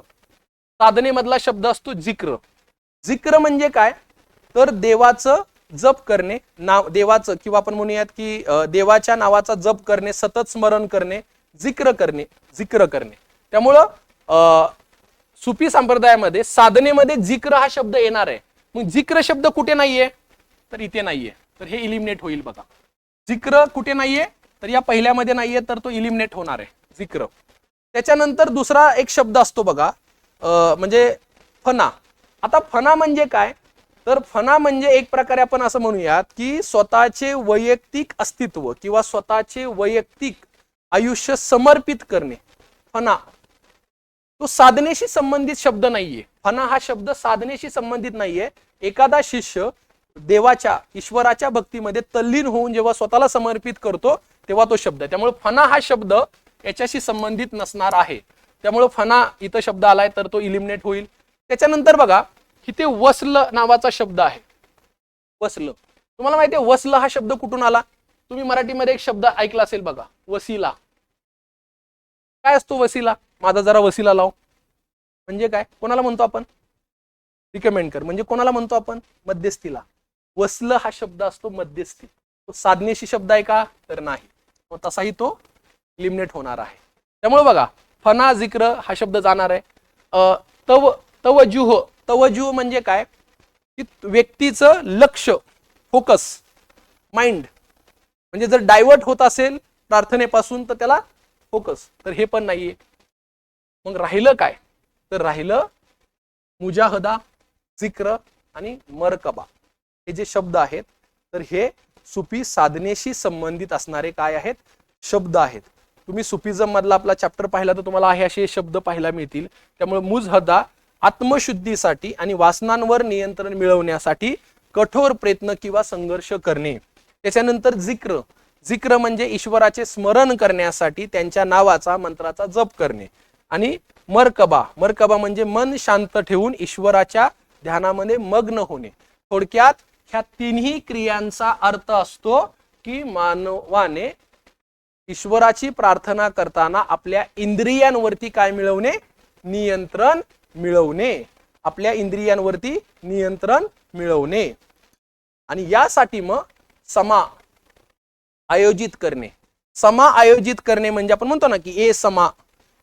[SPEAKER 1] साधनेमधला शब्द असतो जिक्र म्हणजे काय तर देवाचं जप करणे, नाव देवाचं किंवा आपण म्हणूयात की देवाच्या नावाचा जप करणे, सतत स्मरण करणे, जिक्र करणे. त्यामुळं सुफी संप्रदायामध्ये साधनेमध्ये जिक्र हा शब्द येणार आहे. मग जिक्र शब्द कुठे नाहीये तर इथे नाहीये, तर हे इलिमिनेट होईल. बघा जिक्र कुठे नाहीये तर या पहिल्यामध्ये नाहीये, तर तो इलिमिनेट होणार आहे जिक्र. त्याच्यानंतर दुसरा एक शब्द असतो बघा म्हणजे फना. आता फना म्हणजे काय तर फणा म्हणजे एक प्रकारे आपण असं म्हणूयात की स्वतःचे वैयक्तिक अस्तित्व किंवा स्वतःचे वैयक्तिक आयुष्य समर्पित करणे. फणा तो साधनेशी संबंधित शब्द नाहीये. फणा हा शब्द साधनेशी संबंधित नाहीये. एखादा शिष्य देवाच्या ईश्वराच्या भक्तीमध्ये तल्लीन होऊन जेव्हा स्वतःला समर्पित करतो तेव्हा तो शब्द. त्यामुळे फणा हा शब्द याच्याशी संबंधित नसणार आहे. त्यामुळे फणा इथं शब्द आलाय तर तो इलिमिनेट होईल. त्याच्यानंतर बघा इथे वस्ल नावाचा शब्द आहे. वस्ल, तुम्हाला माहिती आहे वस्ल हा शब्द कुठून आला? तुम्ही मराठीमध्ये एक शब्द ऐकला असेल बघा, वसिला. काय असतो वसिला? माझा जरा वसिला लाव म्हणजे काय? कोणाला म्हणतो आपण? रिकमेंड कर म्हणजे कोणाला म्हणतो आपण? मध्यस्थीला. वस्ल हा शब्द असतो मध्यस्थी. तो साधनेशी शब्द आहे का? तर नाही. तसाही तो इलिमिनेट होणार आहे. त्यामुळे बघा फना जिक्र हा शब्द जाणार आहे. तवजुह, तवजुह म्हणजे काय? की व्यक्तीचं लक्ष, फोकस, माइंड म्हणजे जर डायव्हर्ट होत असेल प्रार्थनेपासून तर त्याला फोकस, तर हे पण नाहीये. मग राहिलं काय? तर राहिलं मुजाहदा, जिक्र आणि मरकबा. हे जे शब्द आहेत तर हे सुफी साधनेशी संबंधित असणारे काय आहेत? शब्द आहेत. तुम्ही सुफिझम मधला आपला चॅप्टर पाहिला तर तुम्हाला हे असे शब्द पाहायला मिळतील. त्यामुळे मुजहदा आत्मशुद्धीसाठी आणि वासनांवर नियंत्रण मिळवण्यासाठी कठोर प्रयत्न किंवा संघर्ष करणे. त्याच्यानंतर जिक्र, जिक्र म्हणजे ईश्वराचे स्मरण करण्यासाठी त्यांच्या नावाचा मंत्राचा जप करणे. आणि मरकबा, मरकबा म्हणजे मन शांत ठेवून ईश्वराच्या ध्यानामध्ये मग्न होणे. थोडक्यात ह्या तिन्ही क्रियांचा अर्थ असतो की मानवाने ईश्वराची प्रार्थना करताना आपल्या इंद्रियांवरती काय मिळवणे? नियंत्रण मिळवणे. आपल्या इंद्रियांवरती नियंत्रण मिळवणे. आणि यासाठी मग समा आयोजित करणे. समा आयोजित करणे म्हणजे आपण म्हणतो ना की ए समा.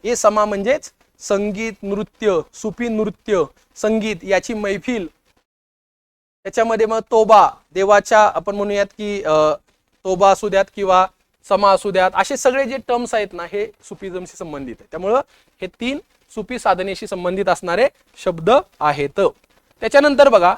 [SPEAKER 1] ए समा म्हणजेच संगीत, नृत्य, सुफी नृत्य, संगीत याची मैफिल. त्याच्यामध्ये मग तोबा, देवाच्या आपण म्हणूयात की तोबा असू द्यात किंवा समा असू द्यात, असे सगळे जे टर्म्स आहेत ना हे सुफिझमशी संबंधित आहे. त्यामुळं हे तीन सुफी साधनेशी संबंधित असणारे शब्द आहेत. त्याच्यानंतर बघा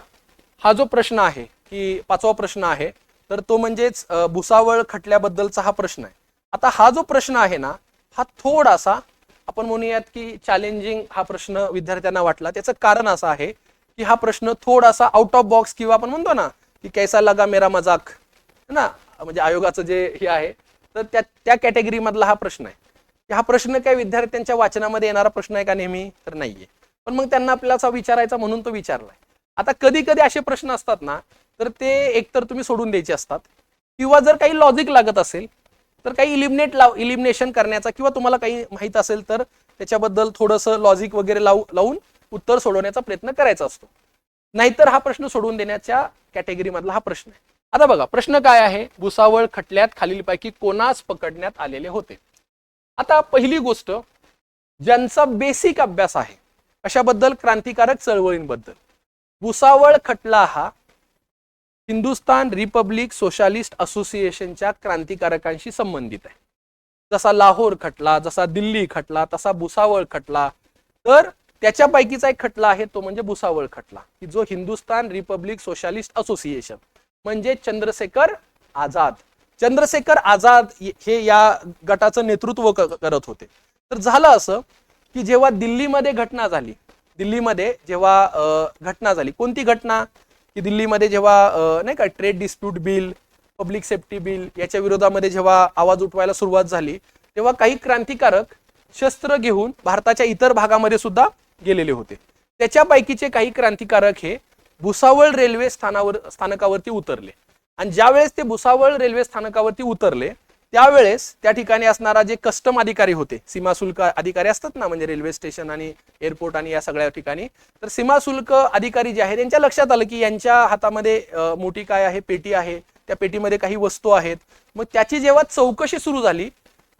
[SPEAKER 1] हा जो प्रश्न आहे की पाचवा प्रश्न आहे तर तो म्हणजेच भुसावळ खटल्याबद्दलचा हा प्रश्न आहे. आता हा जो प्रश्न आहे ना हा थोडासा आपण म्हणूयात की चॅलेंजिंग हा प्रश्न विद्यार्थ्यांना वाटला. त्याचं कारण असं आहे की हा प्रश्न थोडासा आउट ऑफ बॉक्स किंवा आपण म्हणतो ना की कैसा लगा मेरा मजाक ना, म्हणजे आयोगाचं जे हे आहे तर त्या कॅटेगरी मधला हा प्रश्न आहे. हा प्रश्न काय विद्यार्थ्यांच्या वाचनामध्ये येणारा प्रश्न आहे का नेहमी? तर नाहीये. पण मग त्यांना आपल्याला विचारायचा म्हणून तो विचारलाय. आता कधी कधी असे प्रश्न असतात ना तर ते एकतर तुम्ही सोडून द्यायचे असतात किंवा जर काही लॉजिक लागत असेल तर काही इलिमिनेशन करण्याचा किंवा तुम्हाला काही माहित असेल तर त्याच्याबद्दल थोडंसं लॉजिक वगैरे लावून उत्तर सोडवण्याचा प्रयत्न करायचा असतो. नाहीतर हा प्रश्न सोडून देण्याच्या कॅटेगरी मधला हा प्रश्न आहे. आता बघा प्रश्न काय आहे? भुसावळ खटल्यात खालीलपैकी कोणास पकडण्यात आलेले होते? आता पहिली गोष्ट, ज्यांचा बेसिक अभ्यास आहे कशाबद्दल? क्रांतिकारक चळवळींबद्दल. भुसावळ खटला हा हिंदुस्तान रिपब्लिक सोशालिस्ट असोसिएशनच्या क्रांतिकारकांशी संबंधित आहे. जसा लाहोर खटला, जसा दिल्ली खटला, तसा भुसावळ खटला. तर त्याच्यापैकीचा एक खटला आहे तो म्हणजे भुसावळ खटला की जो हिंदुस्तान रिपब्लिक सोशालिस्ट असोसिएशन म्हणजे चंद्रशेखर आझाद. चंद्रशेखर आझाद हे या गटाचं नेतृत्व करत होते. तर झालं असं की जेव्हा दिल्लीमध्ये घटना झाली, दिल्लीमध्ये जेव्हा घटना झाली, कोणती घटना? की दिल्लीमध्ये जेव्हा नाही का trade dispute bill, public safety bill याच्या विरोधामध्ये जेव्हा आवाज उठवायला सुरुवात झाली तेव्हा काही क्रांतिकारक शस्त्र घेऊन भारताच्या इतर भागामध्ये सुद्धा गेलेले होते. त्याच्यापैकीचे काही क्रांतिकारक हे भुसावळ रेल्वे स्थानकावरती उतरले. आणि ज्यावेळेस ते भुसावळ रेल्वे स्थानकावरती उतरले त्यावेळेस त्या ठिकाणी असणारा जे कस्टम अधिकारी होते, सीमा शुल्क अधिकारी असतात ना, म्हणजे रेल्वे स्टेशन आणि एअरपोर्ट आणि या सगळ्या ठिकाणी, तर सीमा शुल्क अधिकारी जे आहे त्यांच्या लक्षात आलं की यांच्या हातामध्ये मोठी काय आहे? पेटी आहे. त्या पेटीमध्ये काही वस्तू आहेत. मग त्याची जेव्हा चौकशी सुरू झाली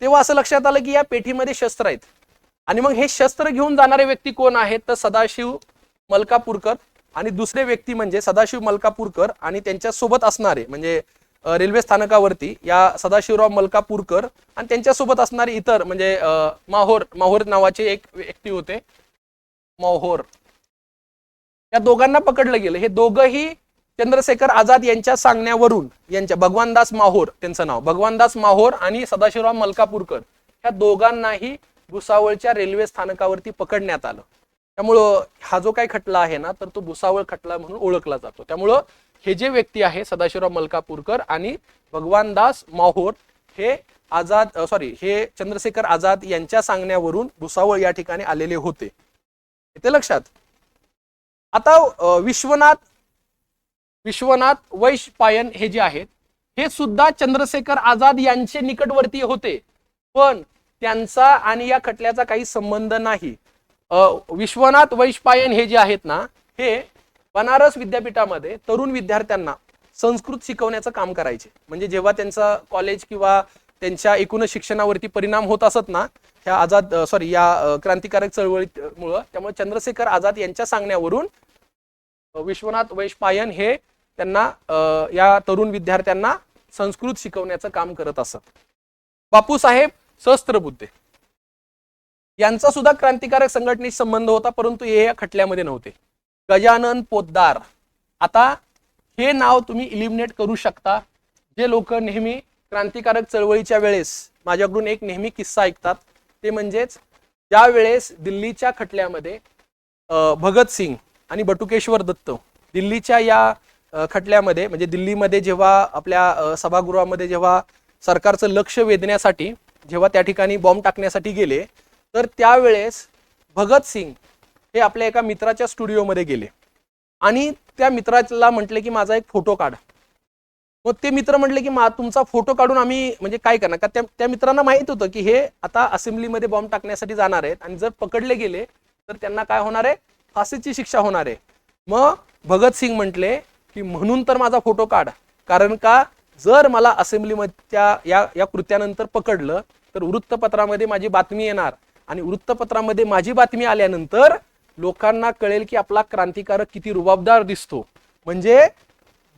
[SPEAKER 1] तेव्हा असं लक्षात आलं की या पेटीमध्ये शस्त्र आहेत. आणि मग हे शस्त्र घेऊन जाणारे व्यक्ती कोण आहेत? तर सदाशिव मलकापूरकर आणि दुसरे व्यक्ती म्हणजे सदाशिव मलकापूरकर आणि त्यांच्या सोबत असणारे म्हणजे रेल्वे स्थानकावरती या सदाशिवराव मलकापूरकर आणि त्यांच्यासोबत असणारे इतर म्हणजे माहोर नावाचे एक व्यक्ती होते. माहोर या दोघांना पकडलं गेलं. हे दोघंही चंद्रशेखर आझाद यांच्या सांगण्यावरून, यांच्या भगवानदास माहोर त्यांचं नाव, भगवानदास माहोर आणि सदाशिवराव मलकापूरकर ह्या दोघांनाही भुसावळच्या रेल्वे स्थानकावरती पकडण्यात आलं. त्यामुळं हा जो काही खटला आहे ना, तर तो भुसावळ खटला म्हणून ओळखला जातो. त्यामुळं हे जे व्यक्ती आहे सदाशिवराव मलकापूरकर आणि भगवानदास माहोर हे हे चंद्रशेखर आझाद यांच्या सांगण्यावरून भुसावळ या ठिकाणी आलेले होते. येते लक्षात. आता विश्वनाथ वैशंपायन हे जे आहेत हे सुद्धा चंद्रशेखर आझाद यांचे निकटवर्ती होते, पण त्यांचा आणि या खटल्याचा काही संबंध नाही. विश्वनाथ वैशंपायन हे जे आहेत ना, हे बनारस विद्यापीठामध्ये तरुण विद्यार्थ्यांना संस्कृत शिकवण्याचं काम करायचे. म्हणजे जेव्हा त्यांचा कॉलेज किंवा त्यांच्या एकूण शिक्षणावरती परिणाम होत असत ना, या क्रांतिकारक चळवळीमुळं, त्यामुळे चंद्रशेखर आझाद यांच्या सांगण्यावरून विश्वनाथ वैशंपायन हे त्यांना या तरुण विद्यार्थ्यांना संस्कृत शिकवण्याचं काम करत असत. बापूसाहेब सहस्त्रबुद्धे यांचा सुद्धा क्रांतिकारक संघटनेशी संबंध होता, परंतु हे या खटल्यामध्ये नव्हते. गजानन पोतदार, आता हे नाव तुम्ही इलिमिनेट करू शकता. जे लोक नेहमी क्रांतिकारक चळवळीच्या वेळेस माझ्याकडून एक नेहमी किस्सा ऐकतात, ते म्हणजेच ज्या वेळेस दिल्लीच्या खटल्यामध्ये भगतसिंग आणि बटुकेश्वर दत्त दिल्लीच्या या खटल्यामध्ये, म्हणजे दिल्लीमध्ये जेव्हा आपल्या सभागृहामध्ये जेव्हा सरकारचं लक्ष वेधण्यासाठी जेव्हा त्या ठिकाणी बॉम्ब टाकण्यासाठी गेले, तर त्यावेळेस भगतसिंग हे आपल्या एका मित्राच्या स्टुडिओमध्ये गेले आणि त्या मित्राला म्हटले की माझा एक फोटो काढ. मग ते मित्र म्हटले की तुमचा फोटो काढून आम्ही म्हणजे काय करणार, का त्या मित्रांना माहित होतं की हे आता असेंब्लीमध्ये बॉम्ब टाकण्यासाठी जाणार आहेत आणि जर पकडले गेले तर त्यांना काय होणार आहे, फाशीची शिक्षा होणार आहे. मग भगतसिंग म्हटले की म्हणून तर माझा फोटो काढ, कारण का जर मला असेंब्लीमधल्या या कृत्यानंतर पकडलं तर वृत्तपत्रामध्ये माझी बातमी येणार आणि वृत्तपत्रामध्ये माझी बातमी आल्यानंतर लोकांना कळेल की आपला क्रांतिकारक किती रुबाबदार दिसतो. म्हणजे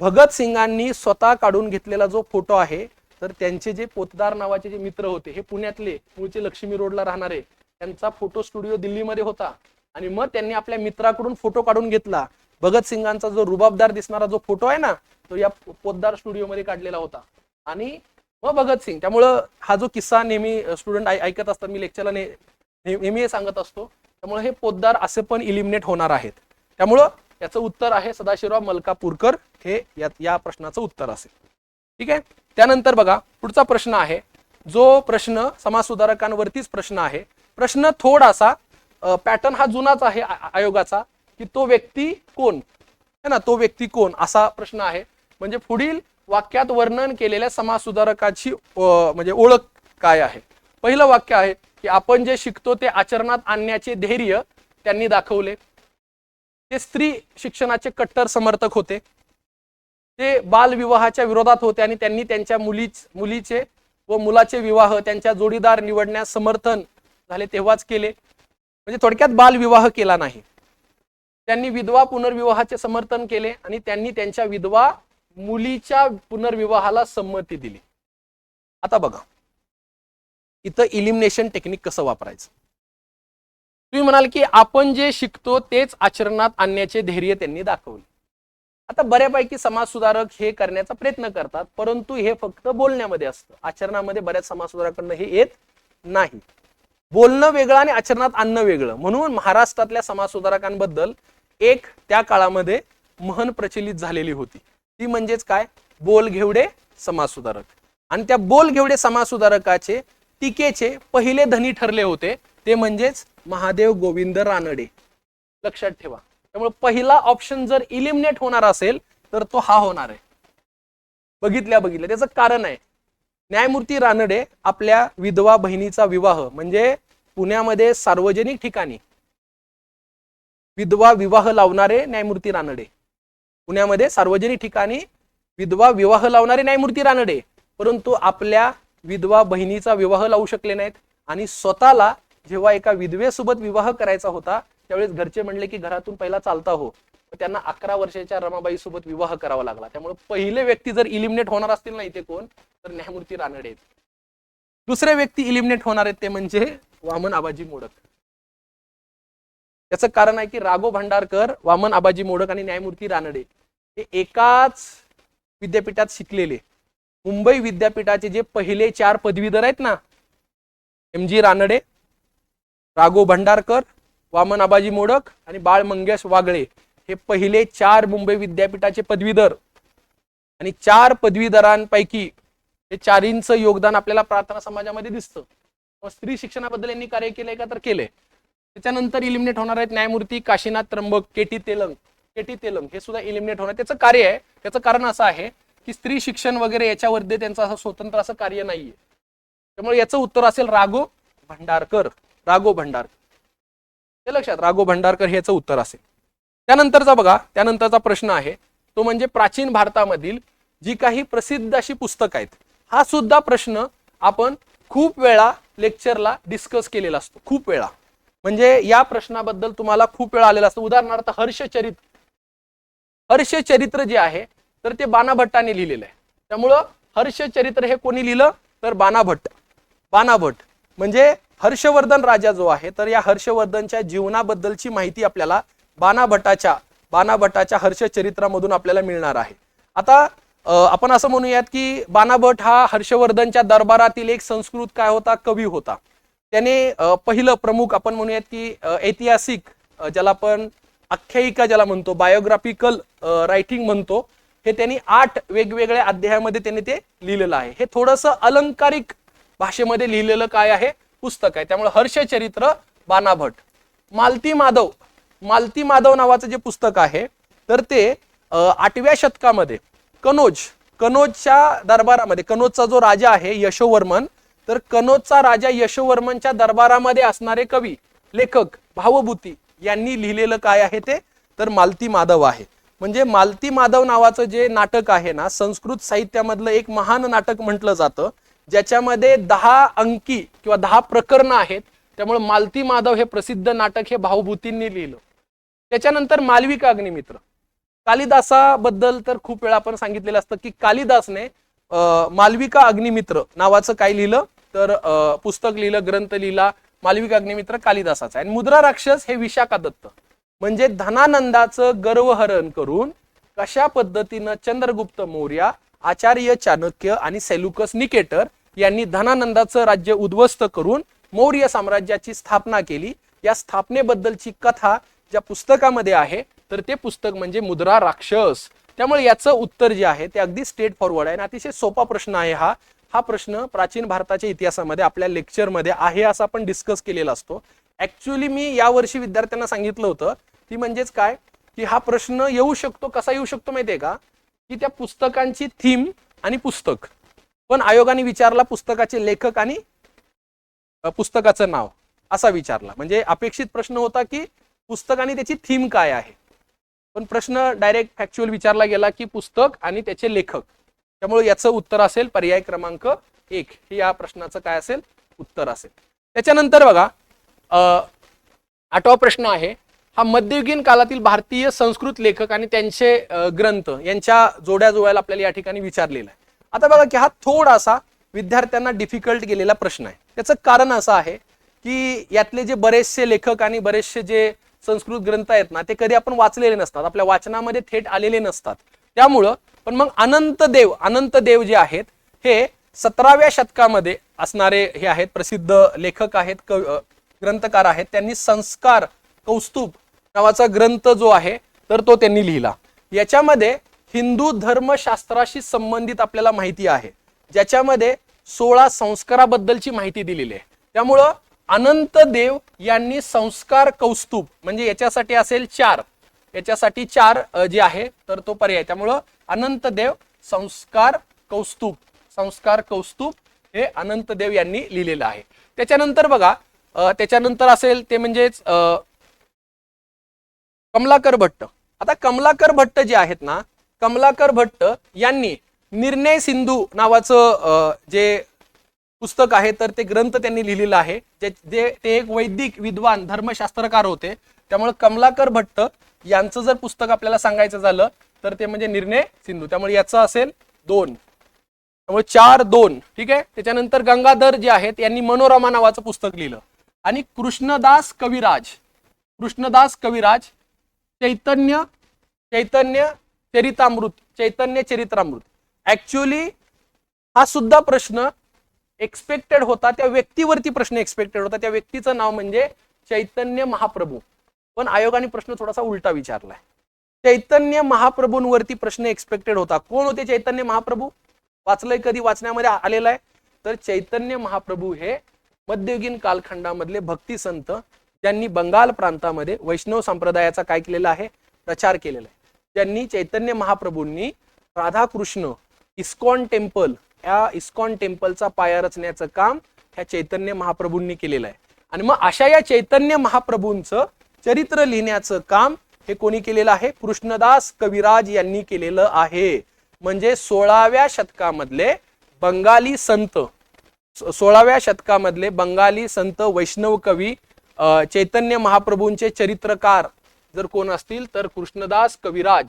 [SPEAKER 1] भगतसिंगांनी स्वतः काढून घेतलेला जो फोटो आहे, तर त्यांचे जे पोतदार नावाचे जे मित्र होते, हे पुण्यातले मूळचे लक्ष्मी रोडला राहणारे, त्यांचा फोटो स्टुडिओ दिल्लीमध्ये होता आणि मग त्यांनी आपल्या मित्राकडून फोटो काढून घेतला. भगतसिंगांचा जो रुबाबदार दिसणारा जो फोटो आहे ना, तो या पोतदार स्टुडिओमध्ये काढलेला होता आणि मग भगतसिंग. त्यामुळं हा जो किस्सा नेहमी स्टुडंट ऐकत असतात, मी लेक्चरला नेहमी हे सांगत असतो. त्यामुळे हे पोतदार असे पण इलिमिनेट होणार आहेत. त्यामुळं याचं उत्तर आहे सदाशिवराव मलकापूरकर, हे या प्रश्नाचं उत्तर असेल. ठीक आहे. त्यानंतर बघा पुढचा प्रश्न आहे, जो प्रश्न समाज सुधारकांवरतीच प्रश्न आहे. प्रश्न थोडासा पॅटर्न हा जुनाच आहे आयोगाचा, की तो व्यक्ती कोण है ना, तो व्यक्ती कोण असा प्रश्न आहे. म्हणजे पुढील वाक्यात वर्णन केलेल्या समाज सुधारकाची म्हणजे ओळख काय आहे. पहिलं वाक्य आहे की आपण जे शिकतो ते आचरणात आणण्याचे धैर्य त्यांनी दाखवले. ते स्त्री शिक्षणाचे कट्टर समर्थक होते. ते बालविवाहाच्या विरोधात होते आणि त्यांनी त्यांच्या मुलीचे व मुलाचे विवाह त्यांच्या जोडीदार निवडण्यास समर्थन झाले तेव्हाच केले. म्हणजे थोडक्यात बालविवाह केला नाही. त्यांनी विधवा पुनर्विवाहाचे समर्थन केले आणि त्यांनी त्यांच्या विधवा मुलीच्या पुनर्विवाहाला संमती दिली. आता बघा इथं इलिमिनेशन टेक्निक कसं वापरायचं. तुम्ही म्हणाल की आपण जे शिकतो तेच आचरणात आणण्याचे धैर्य त्यांनी दाखवले. आता बऱ्यापैकी समाज सुधारक हे करण्याचा प्रयत्न करतात, परंतु हे फक्त बोलण्यामध्ये असतं. आचरणामध्ये बऱ्याच समाज सुधारकांना हे येत नाही. बोलणं वेगळं आणि आचरणात आणणं वेगळं. म्हणून महाराष्ट्रातल्या समाज सुधारकांबद्दल एक त्या काळामध्ये म्हण प्रचलित झालेली होती, ती म्हणजेच काय, बोलघेवडे समाज सुधारक. आणि त्या बोलघेवडे समाज सुधारकाचे टीकेचे पहिले धनी ठरले होते ते म्हणजेच महादेव गोविंद रानडे. लक्षात ठेवा. त्यामुळे पहिला ऑप्शन जर इलिमिनेट होणार असेल तर तो हा होणार आहे. बघितल्या त्याचं कारण आहे, न्यायमूर्ती रानडे आपल्या विधवा बहिणीचा विवाह, म्हणजे पुण्यामध्ये सार्वजनिक ठिकाणी विधवा विवाह लावणारे न्यायमूर्ती रानडे, पुण्यामध्ये सार्वजनिक ठिकाणी विधवा विवाह लावणारे न्यायमूर्ती रानडे, परंतु आपल्या विधवा बहिणीचा विवाह लावू शकले नाहीत. आणि स्वतःला जेव्हा एका विधवेसोबत विवाह करायचा होता त्यावेळेस घरचे म्हणले की घरातून पहिला चालता हो. त्यांना 11 वर्षाच्या रमाबाई सोबत विवाह करावा लागला. त्यामुळे पहिले व्यक्ती जर इलिमिनेट होणार असतील ना इथे कोण, तर न्यायमूर्ती रानडे आहेत. दुसरे व्यक्ती इलिमिनेट होणार आहेत ते म्हणजे वामन आबाजी मोडक. याचं कारण आहे की राघव भांडारकर, वामन आबाजी मोडक आणि न्यायमूर्ती रानडे हे एकाच विद्यापीठात शिकलेले मुंबई विद्यापीठाचे जे पहिले 4 पदवीधर आहेत ना, MG रानडे, राघव भांडारकर, वामन आबाजी मोडक आणि बाळ मंगेश वागळे हे पहिले 4 मुंबई विद्यापीठाचे पदवीधर आणि 4 पदवीधरांपैकी हे 4ंचं योगदान आपल्याला प्रार्थना समाजामध्ये दिसतं. स्त्री शिक्षणाबद्दल यांनी कार्य केलंय का तर केलंय. त्याच्यानंतर इलिमिनेट होणार आहेत न्यायमूर्ती काशीनाथ त्र्यंबक, केटी तेलंग हे सुद्धा इलिमिनेट होणार. त्याचं कार्य आहे, त्याचं कारण असं आहे की स्त्री शिक्षण वगैरे याच्यामध्ये त्यांचं असं स्वतंत्र असं कार्य नाहीये. त्यामुळे याचं उत्तर असेल राघव भांडारकर. हे लक्षात, राघव भांडारकर हे याचं उत्तर असेल. त्यानंतरचा बघा, त्यानंतरचा प्रश्न आहे तो म्हणजे प्राचीन भारतामधील जी काही प्रसिद्ध अशी पुस्तकं आहेत. हा सुद्धा प्रश्न आपण खूप वेळा लेक्चरला डिस्कस केलेला असतो, खूप वेळा. म्हणजे या प्रश्नाबद्दल तुम्हाला खूप वेळा आलेला असतो. उदाहरणार्थ हर्षचरित्र जे आहे तर ते बाणा भट्टाने लिहिलेलं आहे. त्यामुळं हर्षचरित्र हे कोणी लिहिलं तर बाणा भट्ट. म्हणजे हर्षवर्धन राजा जो आहे तर या हर्षवर्धनच्या जीवनाबद्दलची माहिती आपल्याला बाणा भट्टाच्या हर्षचरित्रामधून आपल्याला मिळणार आहे. आता आपण असं म्हणूयात की बाणा भट्ट हा हर्षवर्धनच्या दरबारातील एक संस्कृत काय होता, कवी होता. त्याने पहिलं प्रमुख आपण म्हणूयात की ऐतिहासिक ज्याला आपण आख्यायिका ज्याला म्हणतो, बायोग्राफिकल रायटिंग म्हणतो, हे त्यांनी 8 वेगवेगळ्या अध्यायामध्ये त्यांनी ते लिहिलेलं आहे. हे थोडंसं अलंकारिक भाषेमध्ये लिहिलेलं काय आहे, पुस्तक आहे. त्यामुळे हर्षचरित्र बाणा भट्ट. मालती माधव नावाचं जे पुस्तक आहे तर ते 8व्या शतकामध्ये कनोजच्या दरबारामध्ये, कनोजचा जो राजा आहे यशोवर्मन, तर कनोजचा राजा यशोवर्मनच्या दरबारामध्ये असणारे कवी, लेखक भावभूती यांनी लिहिलेलं काय आहे ते तर मालती माधव आहे. म्हणजे मालती माधव नावाचं जे नाटक आहे ना, संस्कृत साहित्यामधलं एक महान नाटक म्हटलं जातं, ज्याच्यामध्ये 10 अंकी किंवा 10 प्रकरणं आहेत. त्यामुळे मालती माधव हे प्रसिद्ध नाटक हे भावभूतींनी लिहिलं. त्याच्यानंतर मालविका अग्निमित्र. कालिदासाबद्दल तर खूप वेळा आपण सांगितलेलं असतं की कालिदासने मालविका अग्निमित्र नावाचं काय लिहिलं तर पुस्तक लिहिलं, ग्रंथ लिहिला. मालविका अग्निमित्र कालिदासाचा आहे. आणि मुद्रा राक्षस हे विशाखा दत्त. म्हणजे धनानंदाचं गर्वहरण करून कशा पद्धतीनं चंद्रगुप्त मौर्य, आचार्य चाणक्य आणि सेल्युकस निकेटर यांनी धनानंदाचं राज्य उद्ध्वस्त करून मौर्य साम्राज्याची स्थापना केली, या स्थापनेबद्दलची कथा ज्या पुस्तकामध्ये आहे तर ते पुस्तक म्हणजे मुद्रा राक्षस. त्यामुळे याचं उत्तर जे आहे ते अगदी स्ट्रेट फॉरवर्ड आहे आणि अतिशय सोपा प्रश्न आहे. हा प्रश्न प्राचीन भारताच्या इतिहासामध्ये आपल्या लेक्चरमध्ये आहे असं आपण डिस्कस केलेला असतो. ऍक्च्युअली मी यावर्षी विद्यार्थ्यांना सांगितलं होतं ती म्हणजेच काय की हा प्रश्न येऊ शकतो, कसा येऊ शकतो माहितीये का, की त्या पुस्तकांची थीम आणि पुस्तक पण आयोगाने विचारला, पुस्तकाचे लेखक आणि पुस्तकाचं नाव असा विचारला. म्हणजे अपेक्षित प्रश्न होता की पुस्तक आणि त्याची थीम काय आहे, पण प्रश्न डायरेक्ट फॅक्च्युअल विचारला गेला की पुस्तक आणि त्याचे लेखक. त्यामुळे याचं उत्तर असेल पर्याय क्रमांक 1 हे या प्रश्नाचं काय असेल उत्तर असेल. त्याच्यानंतर बघा 8वा प्रश्न आहे हा मध्ययुगीन काळातील भारतीय संस्कृत लेखक आणि त्यांचे ग्रंथ यांच्या जोड्या जुळवायला आपल्याला या ठिकाणी विचारलेला आहे. आता बघा की हा थोडासा विद्यार्थ्यांना डिफिकल्ट गेलेला प्रश्न आहे. त्याचं कारण असं आहे की यातले जे बरेचसे लेखक आणि बरेचसे जे संस्कृत ग्रंथ आहेत ना ते कधी आपण वाचलेले नसतात, आपल्या वाचनामध्ये थेट आलेले नसतात. त्यामुळं पण मग अनंतदेव जे आहेत हे 17व्या शतकामध्ये असणारे हे आहेत, प्रसिद्ध लेखक आहेत, ग्रंथकार आहेत. त्यांनी संस्कार कौस्तुभ नावाचा ग्रंथ जो आहे तर तो त्यांनी लिहिला. याच्यामध्ये हिंदू धर्मशास्त्राशी संबंधित आपल्याला माहिती आहे, ज्याच्यामध्ये 16 संस्काराबद्दलची माहिती दिलेली आहे. त्यामुळं अनंतदेव यांनी संस्कार कौस्तुभ म्हणजे याच्यासाठी असेल 4, याच्यासाठी 4 जे आहे तर तो पर्याय. त्यामुळं अनंतदेव संस्कार कौस्तुभ हे अनंतदेव यांनी लिहिलेलं आहे. त्याच्यानंतर बघा त्याच्यानंतर असेल ते म्हणजेच कमलाकर भट्ट. आता कमलाकर भट्ट जे आहेत ना, कमलाकर भट्ट यांनी निर्णय सिंधू नावाचं जे पुस्तक आहे तर ते ग्रंथ त्यांनी लिहिलेलं आहे. जे ते एक वैदिक विद्वान धर्मशास्त्रकार होते. त्यामुळे कमलाकर भट्ट यांचं जर पुस्तक आपल्याला सांगायचं झालं तर ते म्हणजे निर्णय सिंधू. त्यामुळे याचं असेल 2. त्यामुळे 4-2 ठीक आहे. त्याच्यानंतर गंगाधर जे आहेत यांनी मनोरमा नावाचं पुस्तक लिहिलं आणि कृष्णदास कविराज कृष्णदास कविराज, चैतन्य चैतन्य चरितामृत, चैतन्य चरित्रामृत. ऍक्च्युअली हा सुद्धा प्रश्न एक्सपेक्टेड होता, त्या व्यक्तीवरती प्रश्न एक्सपेक्टेड होता. त्या व्यक्तीचं नाव म्हणजे चैतन्य महाप्रभू. पण आयोगाने प्रश्न थोडासा उलटा विचारलाय. चैतन्य महाप्रभूंवरती प्रश्न एक्सपेक्टेड होता. कोण होते चैतन्य महाप्रभू? वाचलंय कधी? वाचण्यामध्ये आलेलं आहे. तर चैतन्य महाप्रभू हे मध्ययुगीन कालखंडामधले भक्ती संत, ज्यांनी बंगाल प्रांतामध्ये वैष्णव संप्रदायाचा काय केलेला आहे? प्रचार केलेला आहे. ज्यांनी चैतन्य महाप्रभूंनी राधाकृष्ण इस्कॉन टेम्पल, या इस्कॉन टेम्पलचा पाया रचण्याचं काम ह्या चैतन्य महाप्रभूंनी केलेलं आहे. आणि मग अशा या चैतन्य महाप्रभूंचं चरित्र लिहिण्याचं काम हे कोणी केलेलं आहे? कृष्णदास कविराज यांनी केलेलं आहे. म्हणजे 16व्या शतकामधले बंगाली संत, 16व्या शतकामधले बंगाली संत वैष्णव कवी चैतन्य महाप्रभूंचे चरित्रकार जर कोण असतील तर कृष्णदास कविराज.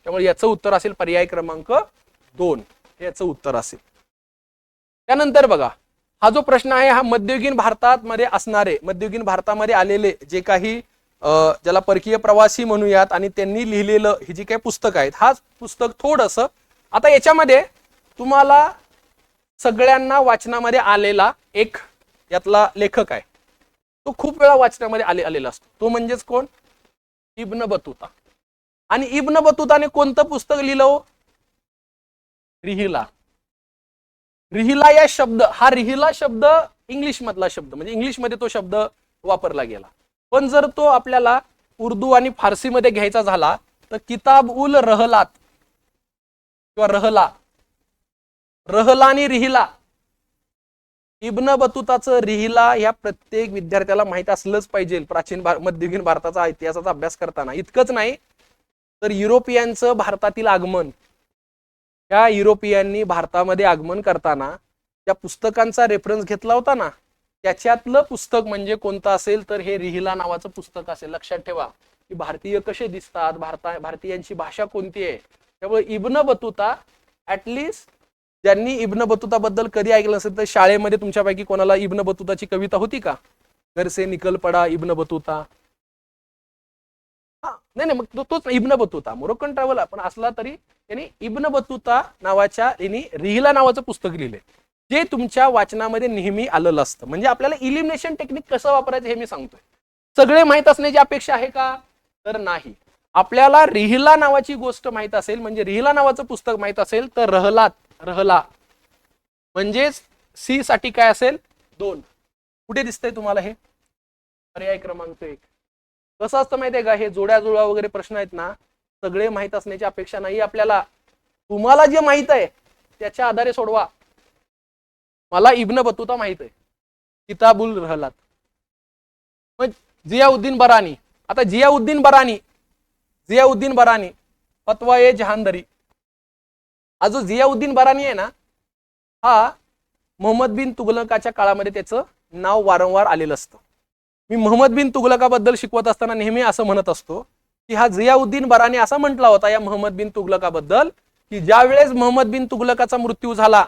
[SPEAKER 1] त्यामुळे याचं उत्तर असेल पर्याय क्रमांक 2, याचं उत्तर असेल. त्यानंतर बघा, हा जो प्रश्न आहे हा मध्ययुगीन भारतात मध्ये असणारे, मध्ययुगीन भारतामध्ये आलेले जे काही ज्याला परकीय प्रवासी म्हणूयात आणि त्यांनी लिहिलेलं ही जी काही पुस्तक आहेत, हा पुस्तक थोडंसं आता याच्यामध्ये तुम्हाला सगळ्यांना वाचनामध्ये आलेला एक यातला लेखक आहे, तो खूप वेळा वाचनामध्ये आलेला असतो. तो म्हणजेच कोण? Ibn Battuta. आणि इब्न बतूताने कोणतं पुस्तक लिहिलं? रिहिला. रिहिला या शब्द, हा रिहिला शब्द इंग्लिश मधला शब्द, म्हणजे इंग्लिशमध्ये तो शब्द वापरला गेला. पण जर तो आपल्याला उर्दू आणि फारसीमध्ये घ्यायचा झाला तर किताब उल रहलात किंवा रहला, रहला आणि रिहिला. इब्न बतूताचं रिहिला या प्रत्येक विद्यार्थ्याला माहित असलंच पाहिजे प्राचीन मध्ययुगीन भारताचा इतिहासाचा अभ्यास करताना. इतकंच नाही तर युरोपियनचं भारतातील आगमन, या युरोपियननी भारतामध्ये आगमन करताना त्या पुस्तकांचा रेफरन्स घेतला होता ना, त्याच्यातलं पुस्तक म्हणजे कोणतं असेल तर हे रिहिला नावाचं पुस्तक असेल. लक्षात ठेवा की भारतीय कसे दिसतात, भारतीयांची भाषा कोणती आहे. त्यामुळे इब्न बतूता, ऍटलिस्ट ज्यांनी इब्न बतूता बद्दल कधी ऐकलं असेल तर शाळेमध्ये तुमच्यापैकी कोणाला इब्न बतूताची कविता होती का? घर से निकल पडा इब्न बतूता. नाही मग तोच इब्न बतूता, मोरोक्कन ट्रॅव्हल पण असला तरी त्यांनी इब्न बतूता नावाच्या यांनी रिहिला नावाचं पुस्तक लिहिले, जे तुमच्या वाचनामध्ये नेहमी आलेलं असतं. म्हणजे आपल्याला इलिमिनेशन टेक्निक कसं वापरायचं हे मी सांगतोय. सगळे माहित असण्याची अपेक्षा आहे का? तर नाही. आपल्याला रिहिला नावाची गोष्ट माहित असेल, म्हणजे रिहिला नावाचं पुस्तक माहित असेल तर रहलात, रहला म्हणजेच सी साठी काय असेल? 2. कुठे दिसतंय तुम्हाला हे? पर्याय क्रमांक 1. कसं असतं माहितीये का? हे जोड्या जुळवा वगैरे प्रश्न आहेत ना, सगळे माहित असण्याची अपेक्षा नाही आपल्याला. तुम्हाला जे माहित आहे त्याच्या आधारे सोडवा. मला इब्न बतूता माहित आहे, किताबुल रहलात. मग जियाउद्दीन बरानी, आता जियाउद्दीन बरानी फतवा-ए जहांदरी. हा जो जियाउद्दीन बरानी आहे ना, हा मोहम्मद बिन तुगलकाच्या काळामध्ये त्याचं नाव वारंवार आलेलं असतं. मी मोहम्मद बिन तुगलकाबद्दल शिकवत असताना नेहमी असं म्हणत असतो की हा जियाउद्दीन बरानी असा म्हटला होता या मोहम्मद बिन तुगलकाबद्दल की ज्या वेळेस मोहम्मद बिन तुगलकाचा मृत्यू झाला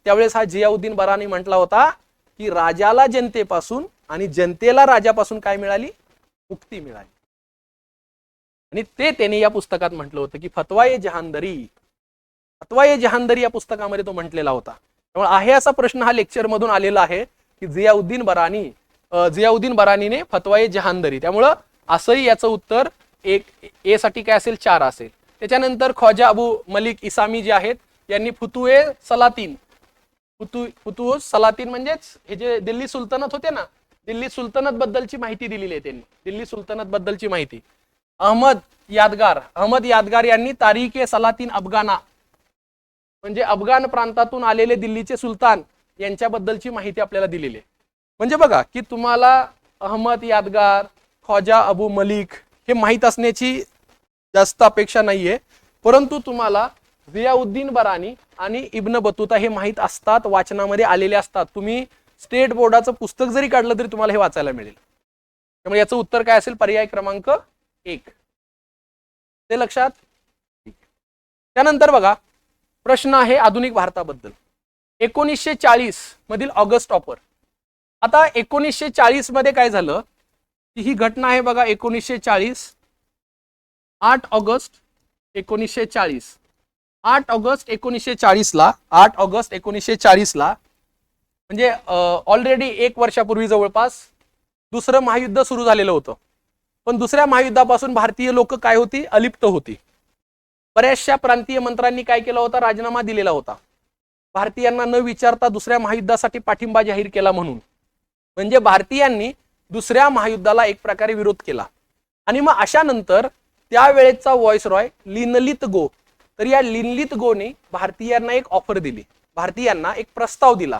[SPEAKER 1] त्यावेळेस हा जियाउद्दीन बरानी म्हटला होता की राजाला जनतेपासून आणि जनतेला राजापासून काय मिळाली? मुक्ती मिळाली. आणि ते त्याने या पुस्तकात म्हटलं होतं की फतवा-ए जहांदरी, फतवा-ए जहांदरी या पुस्तकामध्ये तो म्हटलेला होता. त्यामुळे आहे असा प्रश्न हा लेक्चर मधून आलेला आहे की जियाउद्दीन बरानीने फतवा-ए जहांदरी. त्यामुळं असंही याचं उत्तर एक ए साठी काय असेल? 4 असेल. त्याच्यानंतर ख्वाजा अबू मलिक इसामी जे आहेत यांनी फुतुए सलातीन म्हणजेच हे जे दिल्ली सुलतनत होते ना, दिल्ली सुलतनत बद्दलची माहिती दिलेली आहे त्यांनी, दिल्ली सुलतनत बद्दलची माहिती. अहमद यादगार यांनी तारीख-ए सलातीन अफगाना म्हणजे अफगाण प्रांतातून आलेले दिल्लीचे सुलतान यांच्याबद्दलची माहिती आपल्याला दिलेली आहे. म्हणजे बघा की तुम्हाला अहमद यादगार, ख्वाजा अबू मलिक हे माहीत असण्याची जास्त अपेक्षा नाहीये, परंतु तुम्हाला जियाउद्दीन बरानी आणि इब्न बतूता हे माहीत असतात, वाचनामध्ये आलेले असतात. तुम्ही स्टेट बोर्डाचं पुस्तक जरी काढलं तरी तुम्हाला हे वाचायला मिळेल. त्यामुळे याचं उत्तर काय असेल? पर्याय क्रमांक 1. ते लक्षात. त्यानंतर बघा प्रश्न आहे आधुनिक भारताबद्दल. 1940 मधील ऑगस्ट ऑफर. आता 1940 मध्ये काय झालं ही घटना आहे बघा 1940, 8 ऑगस्ट 1940. 8 ऑगस्ट 1940ला 8 ऑगस्ट 1940ला म्हणजे ऑलरेडी 1 वर्षापूर्वी जवळपास दुसरं महायुद्ध सुरू झालेलं होतं. पण दुसऱ्या महायुद्धापासून भारतीय लोक काय होती, अलिप्त होती. बऱ्याचशा प्रांतीय मंत्र्यांनी काय केला होता, राजीनामा दिलेला होता. भारतीयांना न विचारता दुसऱ्या महायुद्धासाठी पाठिंबा जाहीर केला म्हणून. म्हणजे भारतीयांनी दुसऱ्या महायुद्धाला एक प्रकारे विरोध केला. आणि मग अशा नंतर त्यावेळेचा व्हॉइसरॉय लिनलित गो, तर या लिनलित गोने भारतीयांना एक ऑफर दिली, भारतीयांना एक प्रस्ताव दिला.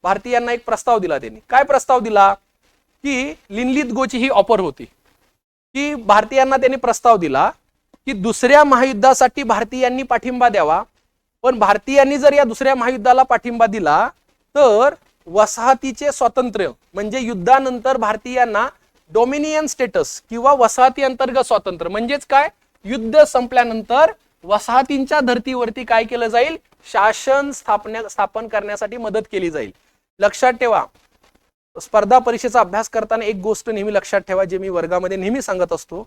[SPEAKER 1] त्यांनी काय प्रस्ताव दिला की लिनलित गोची ही ऑफर होती की भारतीयांना त्यांनी प्रस्ताव दिला की दुसऱ्या महायुद्धासाठी भारतीयांनी पाठिंबा द्यावा. पण भारतीयांनी जर या दुसऱ्या महायुद्धाला पाठिंबा दिला तर वसाहतीचे स्वातंत्र्य म्हणजे युद्धानंतर भारतीयांना डोमिनियन स्टेटस किंवा वसाहती अंतर्गत स्वातंत्र्य म्हणजेच काय, युद्ध संपल्यानंतर वसाहतींच्या धर्तीवरती काय केलं जाईल, शासन स्थापन करण्यासाठी मदत केली जाईल. लक्षात ठेवा, स्पर्धा परीक्षेचा अभ्यास करताना एक गोष्ट नेहमी लक्षात ठेवा, जे मी वर्गामध्ये नेहमी सांगत असतो,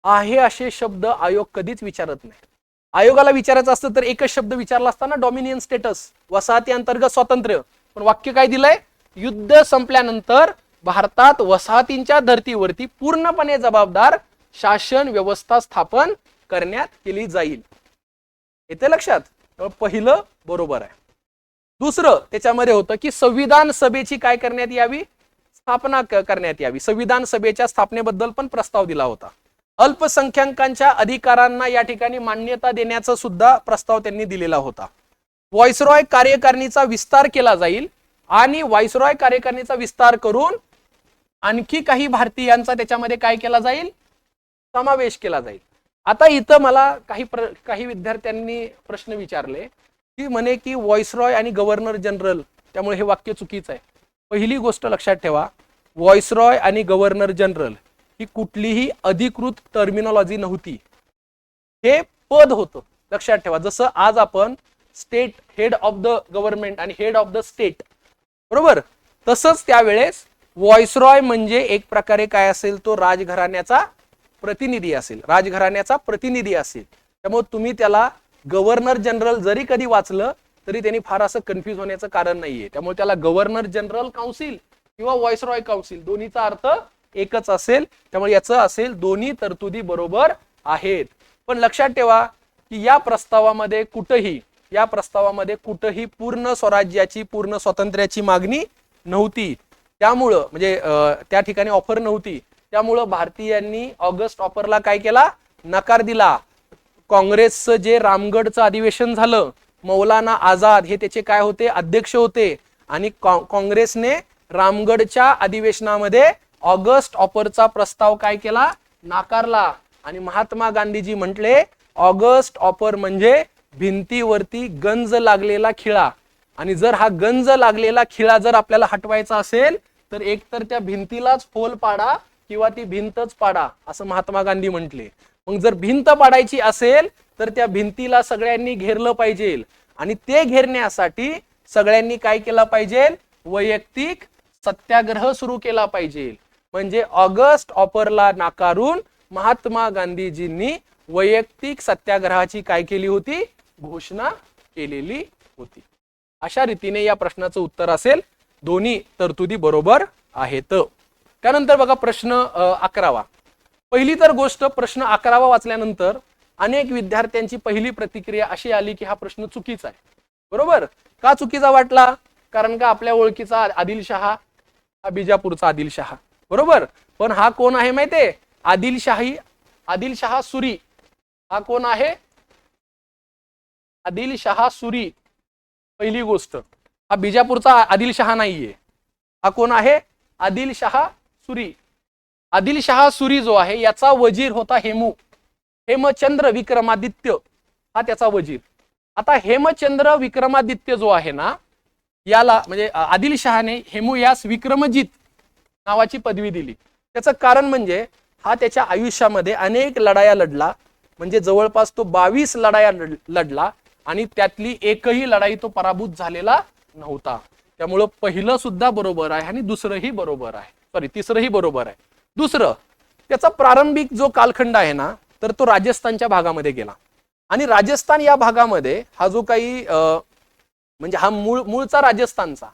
[SPEAKER 1] आहे असे शब्द आयोग कधीच विचारत नाही. आयोगाला विचारायचं असतं तर एकच शब्द विचारला असताना डॉमिनियन स्टेटस, वसाहती अंतर्गत स्वातंत्र्य. पण वाक्य काय दिलंय, युद्ध संपल्यानंतर भारतात वसाहतींच्या धर्तीवरती पूर्णपणे जबाबदार शासन व्यवस्था स्थापन करण्यात केली जाईल. येते लक्षात. पहिलं बरोबर आहे. दुसरं त्याच्यामध्ये होतं की संविधान सभेची काय करण्यात यावी, स्थापना करण्यात यावी. संविधान सभेच्या स्थापनेबद्दल पण प्रस्ताव दिला होता. अल्पसंख्याकांच्या अधिकारांना या ठिकाणी मान्यता देण्याचा सुद्धा प्रस्ताव त्यांनी दिलेला होता. व्हॉइसरॉय कार्यकारिणीचा विस्तार केला जाईल आणि व्हॉइसरॉय कार्यकारिणीचा विस्तार करून आणखी काही भारतीयांचा त्याच्यामध्ये काय केला जाईल, समावेश केला जाईल. आता इथं मला काही विद्यार्थ्यांनी प्रश्न विचारले की म्हणे की व्हॉइसरॉय आणि गव्हर्नर जनरल, त्यामुळे हे वाक्य चुकीचं आहे. पहिली गोष्ट लक्षात ठेवा, व्हॉइसरॉय आणि गव्हर्नर जनरल ही कुठलीही अधिकृत टर्मिनॉलॉजी नव्हती, हे पद होतं. लक्षात ठेवा, जसं आज आपण state head of the government आणि हेड ऑफ द स्टेट, बरोबर, तसंच त्यावेळेस व्हॉइसरॉय म्हणजे एक प्रकारे काय असेल, तो राजघराण्याचा प्रतिनिधी असेल, त्यामुळे तुम्ही त्याला गव्हर्नर जनरल जरी कधी वाचलं तरी त्यांनी फार असं कन्फ्युज होण्याचं कारण नाहीये. त्यामुळे त्याला गव्हर्नर जनरल काउन्सिल किंवा व्हॉइसरॉय काउन्सिल दोन्हीचा अर्थ एकच असेल. त्यामुळे याचं असेल दोन्ही तरतुदी बरोबर आहेत. पण लक्षात ठेवा की या प्रस्तावामध्ये कुठेही पूर्ण स्वराज्याची, पूर्ण स्वातंत्र्याची मागणी नव्हती. त्यामुळं म्हणजे त्या ठिकाणी ऑफर नव्हती. त्यामुळं भारतीयांनी ऑगस्ट ऑफरला काय केला, नकार दिला. काँग्रेसचं जे रामगडचं अधिवेशन झालं, मौलाना आझाद हे त्याचे काय होते, अध्यक्ष होते. आणि काँग्रेसने रामगडच्या अधिवेशनामध्ये ऑगस्ट ऑफरचा प्रस्ताव काय केला, नाकारला. आणि महात्मा गांधीजी म्हटले, ऑगस्ट ऑफर म्हणजे भिंतीवरती गंज लागलेला खिळा. आणि जर हा गंज लागलेला खिळा जर आपल्याला हटवायचा असेल तर एकतर त्या भिंतीलाच फोल पाडा किंवा ती भिंतच पाडा, असं महात्मा गांधी म्हटले. मग जर भिंत पाडायची असेल तर त्या भिंतीला सगळ्यांनी घेरलं पाहिजे. आणि ते घेरण्यासाठी सगळ्यांनी काय केलं पाहिजे, वैयक्तिक सत्याग्रह सुरू केला पाहिजे. म्हणजे ऑगस्ट ऑफरला नाकारून महात्मा गांधीजींनी वैयक्तिक सत्याग्रहाची काय केली होती, घोषणा केलेली होती. अशा रीतीने या प्रश्नाचं उत्तर असेल दोन्ही तरतुदी बरोबर आहेत. त्यानंतर बघा प्रश्न 11वा. पहिली तर गोष्ट, प्रश्न 11वा वाचल्यानंतर अनेक विद्यार्थ्यांची पहिली प्रतिक्रिया अशी आली की हा प्रश्न चुकीचा आहे. बरोबर, का चुकीचा वाटला, कारण का आपल्या ओळखीचा आदिलशहा हा बिजापूरचा आदिलशहा, बरोबर. पण हा कोण आहे माहितीये, आदिलशहा सुरी. हा कोण आहे, आदिलशहा सुरी. पहिली गोष्ट, हा बिजापूरचा आदिलशहा नाहीये. हा कोण आहे, आदिलशहा सुरी. आदिलशहा सुरी जो आहे याचा वजीर होता हेमचंद्र विक्रमादित्य, हा त्याचा वजीर. आता हेमचंद्र विक्रमादित्य जो आहे ना, याला म्हणजे आदिलशहाने हेमूयास विक्रमजित नावाची पदवी दिली. त्याचं कारण म्हणजे हा त्याच्या आयुष्यामध्ये अनेक लढाया लढला, म्हणजे जवळपास तो 22 लढाया लढला आणि त्यातली एकही लढाई तो पराभूत झालेला नव्हता. त्यामुळं पहिलं सुद्धा बरोबर आहे आणि दुसरंही बरोबर आहे, तिसरंही बरोबर आहे. दुसरं, त्याचा प्रारंभिक जो कालखंड आहे ना, तर तो राजस्थानच्या भागामध्ये गेला. आणि राजस्थान या भागामध्ये हा जो काही म्हणजे हा मूळचा राजस्थानचा,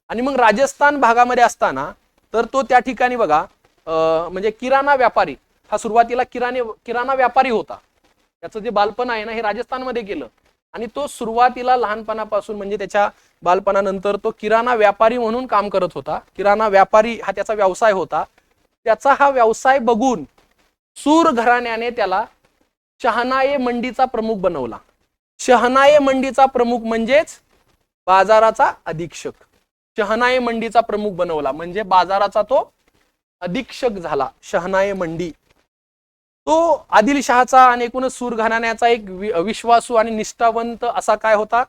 [SPEAKER 1] आणि मग राजस्थान भागामध्ये असताना तर तो त्या ठिकाणी बघा म्हणजे किराणा व्यापारी, हा सुरुवातीला किराणा व्यापारी होता. त्याचं जे बालपण आहे ना हे राजस्थानमध्ये गेलं, आणि तो सुरुवातीला लहानपणापासून म्हणजे त्याच्या बालपणानंतर तो किराणा व्यापारी म्हणून काम करत होता. किराणा व्यापारी हा त्याचा व्यवसाय होता. त्याचा हा व्यवसाय बघून सूर घराण्याने त्याला शहनाये मंडीचा प्रमुख बनवला. शहनाये मंडीचा प्रमुख म्हणजेच बाजाराचा अधीक्षक. शहनाये मंडीचा प्रमुख बनवला म्हणजे बाजाराचा तो अधीक्षक झाला. शहनाये मंडी तो आदिलशहाचा आणि एकूणच सूर घराण्याचा एक विश्वासू आणि निष्ठावंत असा काय होता,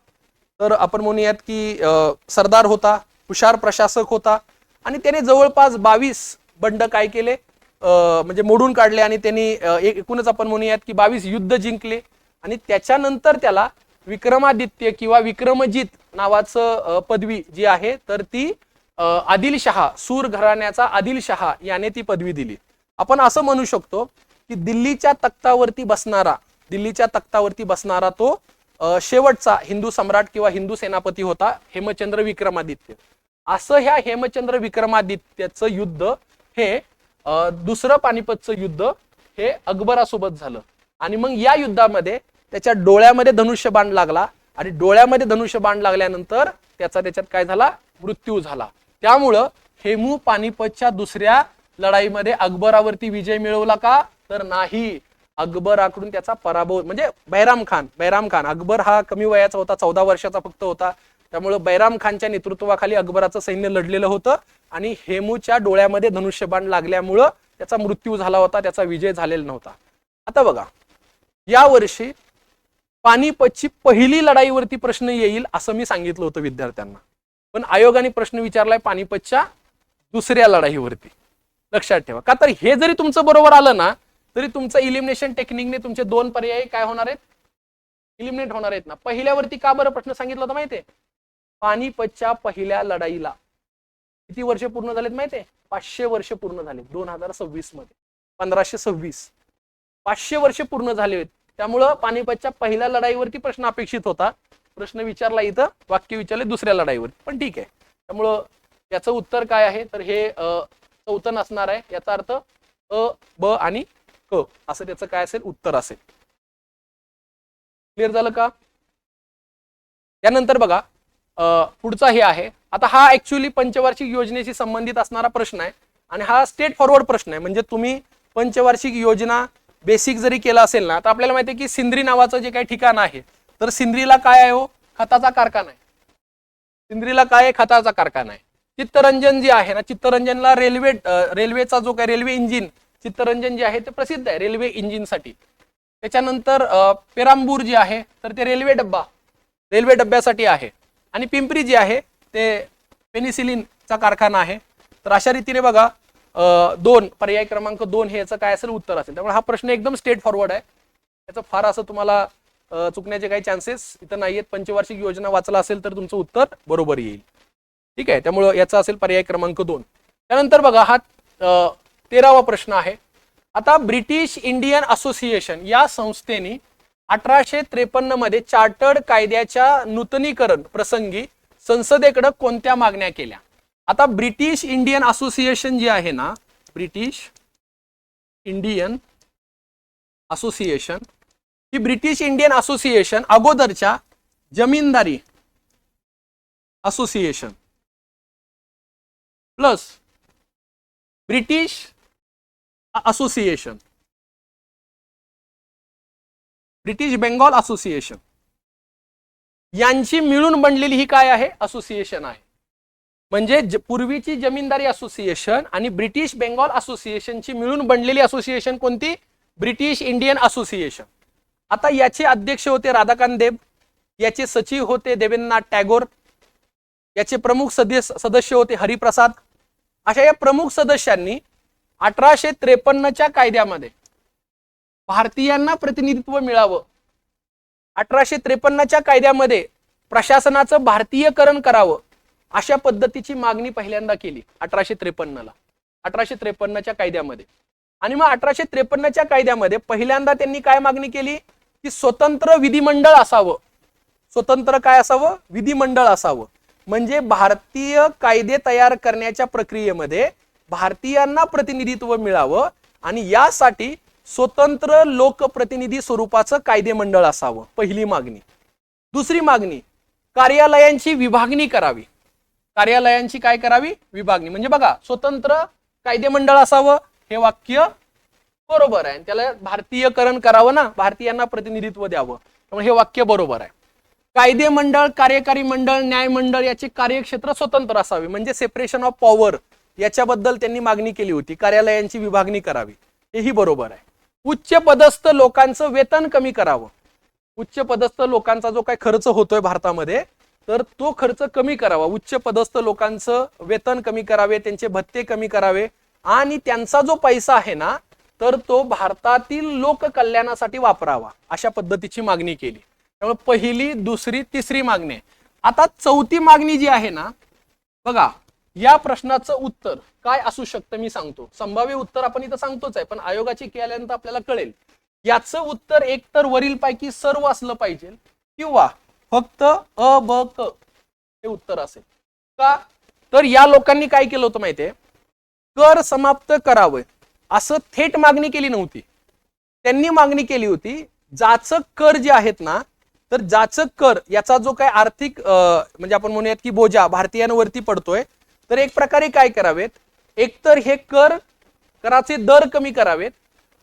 [SPEAKER 1] तर आपण म्हणूयात की सरदार होता, हुशार प्रशासक होता. आणि त्याने जवळपास 22 बंड काय केले, म्हणजे मोडून काढले, आणि त्यांनी एकूणच आपण म्हणूयात की 22 युद्ध जिंकले. आणि त्याच्यानंतर त्याला विक्रमादित्य किंवा विक्रमजित नावाचं पदवी जी आहे तर ती आदिलशहा, सूर घराण्याचा आदिलशहा याने ती पदवी दिली. आपण असं म्हणू शकतो की दिल्लीच्या तख्तावरती बसणारा तो शेवटचा हिंदू सम्राट किंवा हिंदू सेनापती होता, हेमचंद्र विक्रमादित्य. असं ह्या हेमचंद्र विक्रमादित्यचं युद्ध हे दुसरं पानिपतचं युद्ध हे अकबरासोबत झालं. आणि मग या युद्धामध्ये त्याच्या डोळ्यामध्ये धनुष्यबाण लागला, आणि डोळ्यामध्ये धनुष्यबाण लागल्यानंतर त्याच्यात काय झाला, मृत्यू झाला. त्यामुळं हेमू पानिपतच्या दुसऱ्या लढाईमध्ये अकबरावरती विजय मिळवला का, तर नाही. अकबराकडून त्याचा पराभव, म्हणजे बैराम खान, अकबर हा कमी वयाचा होता, 14 वर्षाचा फक्त होता. त्यामुळे बैराम खानच्या नेतृत्वाखाली अकबराचं सैन्य लढलेलं होतं, आणि हेमूच्या डोळ्यामध्ये धनुष्यबाण लागल्यामुळं त्याचा मृत्यू झाला होता, त्याचा विजय झालेला नव्हता. आता बघा, या वर्षी पानिपतची पहिली लढाईवरती प्रश्न येईल असं मी सांगितलं होतं विद्यार्थ्यांना, पण आयोगाने प्रश्न विचारलाय पानिपतच्या दुसऱ्या लढाईवरती. लक्षात ठेवा, का तर हे जरी तुमचं बरोबर आलं ना तरी तुमचं इलिमिनेशन टेक्निकने तुमचे 2 पर्याय काय होणार आहेत, इलिमिनेट होणार आहेत ना. पहिल्यावरती का बरं प्रश्न सांगितलं होतं माहितीये, पानिपतच्या पहिल्या लढाईला किती वर्ष पूर्ण झालेत माहितीये, 500 वर्ष पूर्ण झाले 2026 मध्ये, 1526 500 वर्ष पूर्ण झाले. त्यामुळं पानिपतच्या पहिल्या लढाईवरती प्रश्न अपेक्षित होता. प्रश्न विचारला इथं, वाक्य विचारले दुसऱ्या लढाईवरती, पण ठीक आहे. त्यामुळं याचं उत्तर काय आहे, तर हे चौथं असणार आहे. याचा अर्थ अ, ब आणि क असं त्याचं काय असेल, उत्तर असेल. क्लिअर झालं का? त्यानंतर बघा पुढचा हे आहे. आता हा ऍक्च्युअली पंचवार्षिक योजनेशी संबंधित असणारा प्रश्न आहे, आणि हा स्ट्रेट फॉरवर्ड प्रश्न आहे. म्हणजे तुम्ही पंचवार्षिक योजना बेसिक जरी केला असेल ना, तर आपल्याला माहिती आहे की सिंद्री नावाचं जे काही ठिकाण आहे, तर सिंद्रीला काय आहे हो, खताचा कारखाना आहे. सिंद्रीला काय आहे, खताचा कारखाना आहे. चित्तरंजन जे आहे ना, चित्तरंजनला रेल्वेचा जो काय रेल्वे इंजिन चित्तरंजन जे आहे ते प्रसिद्ध आहे रेल्वे इंजिनसाठी. त्याच्यानंतर पेरांबूर जे आहे तर ते रेल्वे डब्यासाठी आहे. आणि पिंपरी जे आहे ते पेनिसिलिनचा कारखाना आहे. तर अशा रीतीने बघा 2 पर्याय क्रमांक 2 हे याचं काय असेल, उत्तर असेल. त्यामुळे हा प्रश्न एकदम स्ट्रेट फॉरवर्ड आहे. त्याचं फार असं तुम्हाला चुकण्याचे काही चान्सेस इथं नाही आहेत. पंचवार्षिक योजना वाचला असेल तर तुमचं उत्तर बरोबर येईल. ठीक आहे, त्यामुळे याचा असेल पर्याय क्रमांक 2. त्यानंतर बघा हा 13वा प्रश्न आहे. आता ब्रिटिश इंडियन असोसिएशन या संस्थेने 1853 मध्ये चार्टर्ड कायद्याच्या नूतनीकरण प्रसंगी संसदेकडे कोणत्या मागण्या केल्या? आता ब्रिटिश इंडियन असोसिएशन जे आहे ना, ब्रिटिश इंडियन असोसिएशन, ही ब्रिटिश इंडियन असोसिएशन अगोदरच्या Zamindari association plus British association, British Bengal association यांची मिळून बनलेली ही काय आहे, असोसिएशन आहे. म्हणजे पूर्वीची जमीनदारी असोसिएशन आणि ब्रिटिश बेंगॉल असोसिएशनची मिळून बनलेली असोसिएशन कोणती, ब्रिटिश इंडियन असोसिएशन. आता याचे अध्यक्ष होते राधाकांत देब, याचे सचिव होते देवेंद्रनाथ टॅगोर, याचे प्रमुख सदस्य होते हरिप्रसाद. अशा या प्रमुख सदस्यांनी 1853च्या कायद्यामध्ये भारतीयांना प्रतिनिधित्व मिळावं, 1853च्या कायद्यामध्ये प्रशासनाचं भारतीयकरण करावं, अशा पद्धतीची मागणी पहिल्यांदा केली 1853ला. 1853च्या कायद्यामध्ये. आणि मग 1853च्या कायद्यामध्ये पहिल्यांदा त्यांनी काय मागणी केली की स्वतंत्र विधिमंडळ असावं. स्वतंत्र काय असावं? विधिमंडळ असावं. म्हणजे भारतीय कायदे तयार करण्याच्या प्रक्रियेमध्ये भारतीयांना प्रतिनिधित्व मिळावं आणि यासाठी स्वतंत्र लोकप्रतिनिधी स्वरूपाचं कायदेमंडळ असावं. पहिली मागणी. दुसरी मागणी, कार्यालयांची विभागणी करावी. कार्यालयांची काय करावी? विभागणी. म्हणजे बघा, स्वतंत्र कायदेमंडळ असावं हे वाक्य बरोबर आहे. त्याला भारतीयकरण करावं ना, भारतीयांना प्रतिनिधित्व द्यावं, त्यामुळे हे वाक्य बरोबर आहे. कायदे मंडळ, कार्यकारी मंडळ, न्याय मंडळ याचे कार्यक्षेत्र स्वतंत्र असावे, म्हणजे सेपरेशन ऑफ पॉवर याच्याबद्दल त्यांनी मागणी केली होती. कार्यालयांची विभागणी करावी, हेही बरोबर आहे. उच्च पदस्थ लोकांचं वेतन कमी करावं. उच्च पदस्थ लोकांचा जो काही खर्च होतोय भारतामध्ये, तर तो खर्च कमी करावा. उच्च पदस्थ लोकांचं वेतन कमी करावे, त्यांचे भत्ते कमी करावे आणि त्यांचा जो पैसा आहे ना, तर तो भारतातील लोककल्याणासाठी वापरावा, अशा पद्धतीची मागणी केली. त्यामुळे पहिली, दुसरी, तिसरी मागणी. आता चौथी मागणी जी आहे ना, बघा, या प्रश्नाचं उत्तर काय असू शकतं मी सांगतो. संभाव्य उत्तर आपण इथं सांगतोच आहे, पण आयोगाची केल्यानंतर आपल्याला कळेल. याचं उत्तर एकतर वरीलपैकी सर्व असलं पाहिजे किंवा फक्त अ, ब, क हे उत्तर असेल. का? तर या लोकांनी काय केलं होतं माहितीये, कर समाप्त करावं असं थेट मागणी केली नव्हती. त्यांनी मागणी केली होती जाचक कर जे आहेत ना, तर जाचक कर याचा जो काय आर्थिक म्हणजे आपण म्हणूयात की बोजा भारतीयांवरती पडतोय, तर एक प्रकारे काय करावेत, एकतर हे कराचे दर कमी करावेत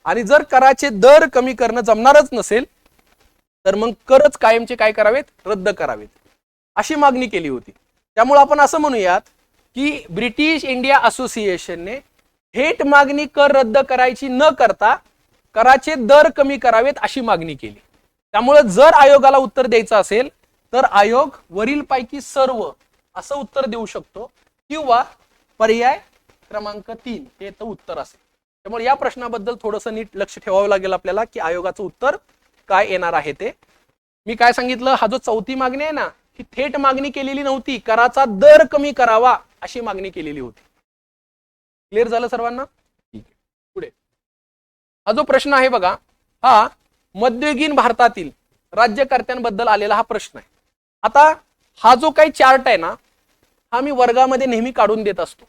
[SPEAKER 1] आणि जर कराचे दर कमी करणं जमणारच नसेल तर मग करच कायमचे काय करावेत, रद्द करावेत, अशी मागणी केली होती. त्यामुळे आपण असं म्हणूयात की ब्रिटिश इंडिया असोसिएशनने थेट मागणी कर रद्द करायची न करता कराचे दर कमी करावेत अशी मागणी केली. त्यामुळे जर आयोगाला उत्तर द्यायचं असेल तर आयोग वरीलपैकी सर्व असं उत्तर देऊ शकतो किंवा पर्याय क्रमांक 3 हे तर उत्तर असेल. त्यामुळे या प्रश्नाबद्दल थोडंसं नीट लक्ष ठेवावं लागेल आपल्याला की आयोगाचं उत्तर काय येणार आहे ते. मी काय सांगितलं, हा जो चौथी मागणी आहे ना, ही थेट मागणी केलेली नव्हती, कराचा दर कमी करावा अशी मागणी केलेली होती. क्लिअर झालं सर्वांना? ठीक आहे. पुढे हा जो प्रश्न आहे बघा, हा मध्ययुगीन भारतातील राज्यकर्त्यांबद्दल आलेला हा प्रश्न आहे. आता हा जो काही चार्ट आहे ना, हा मी वर्गामध्ये नेहमी काढून देत असतो.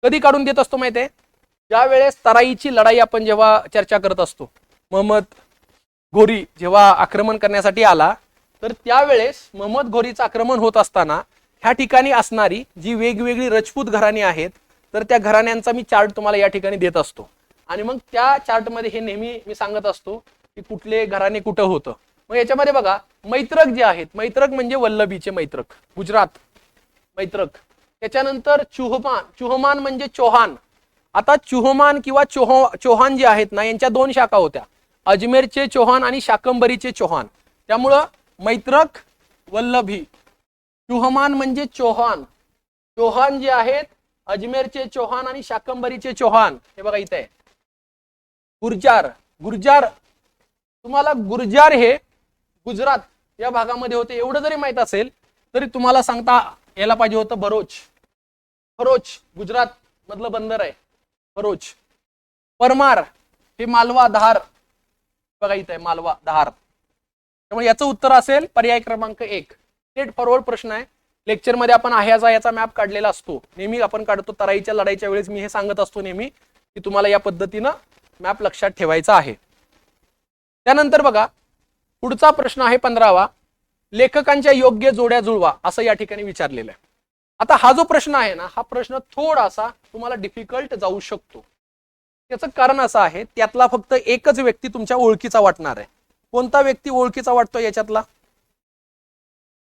[SPEAKER 1] कधी काढून देत असतो माहिती आहे? ज्या वेळेस तराईची लढाई आपण जेव्हा चर्चा करत असतो, महमद घोरी जेव्हा आक्रमण करण्यासाठी आला, तर त्यावेळेस महमद घोरीचं आक्रमण होत असताना ह्या ठिकाणी असणारी जी वेगवेगळी राजपूत घराणी आहेत, तर त्या घराण्यांचा मी चार्ट तुम्हाला या ठिकाणी देत असतो. आणि मग त्या चार्टमध्ये हे नेहमी मी सांगत असतो की कुठले घराणे कुठं होतं. मग याच्यामध्ये बघा, मैत्रक जे आहेत, मैत्रक म्हणजे वल्लभीचे मैत्रक, गुजरात मैत्रक. त्याच्यानंतर चुहमान म्हणजे चौहान. आता चुहमान किंवा चौहान जे आहेत ना, यांच्या दोन शाखा होत्या, अजमेरचे चौहान आणि शाकंबरीचे चौहान. त्यामुळं मैत्रक, वल्लभी. चुहमान म्हणजे चौहान. चौहान जे आहेत अजमेरचे चौहान आणि शाकंबरीचे चौहान. हे बघा इथे आहे. गुर्जार, तुम्हाला गुर्जार हे गुजरात या भागामध्ये होते एवढं जरी माहित असेल तरी तुम्हाला सांगता यायला पाहिजे होतं भरोच गुजरात मधलं बंदर आहे भरोच. परमार हे मालवा धार, बघा इथे आहे मालवा धार. त्यामुळे याचं उत्तर असेल पर्याय क्रमांक 1. स्ट्रेट फॉरवर्ड प्रश्न आहे. लेक्चर मध्ये आपण आहे याचा मॅप काढलेला असतो, नेहमी आपण काढतो. तराईच्या लढाईच्या वेळेस मी हे सांगत असतो नेहमी की तुम्हाला या पद्धतीनं मॅप लक्षात ठेवायचा आहे. त्यानंतर बघा पुढचा प्रश्न आहे 15वा. लेखकांच्या योग्य जोड्या जुळवा असं या ठिकाणी विचारलेलं आहे. आता हा जो प्रश्न आहे ना, हा प्रश्न थोडासा तुम्हाला डिफिकल्ट जाऊ शकतो. त्याचं कारण असं आहे, त्यातला फक्त एकच व्यक्ती तुमच्या ओळखीचा वाटणार आहे. कोणता व्यक्ती ओळखीचा वाटतो याच्यातला?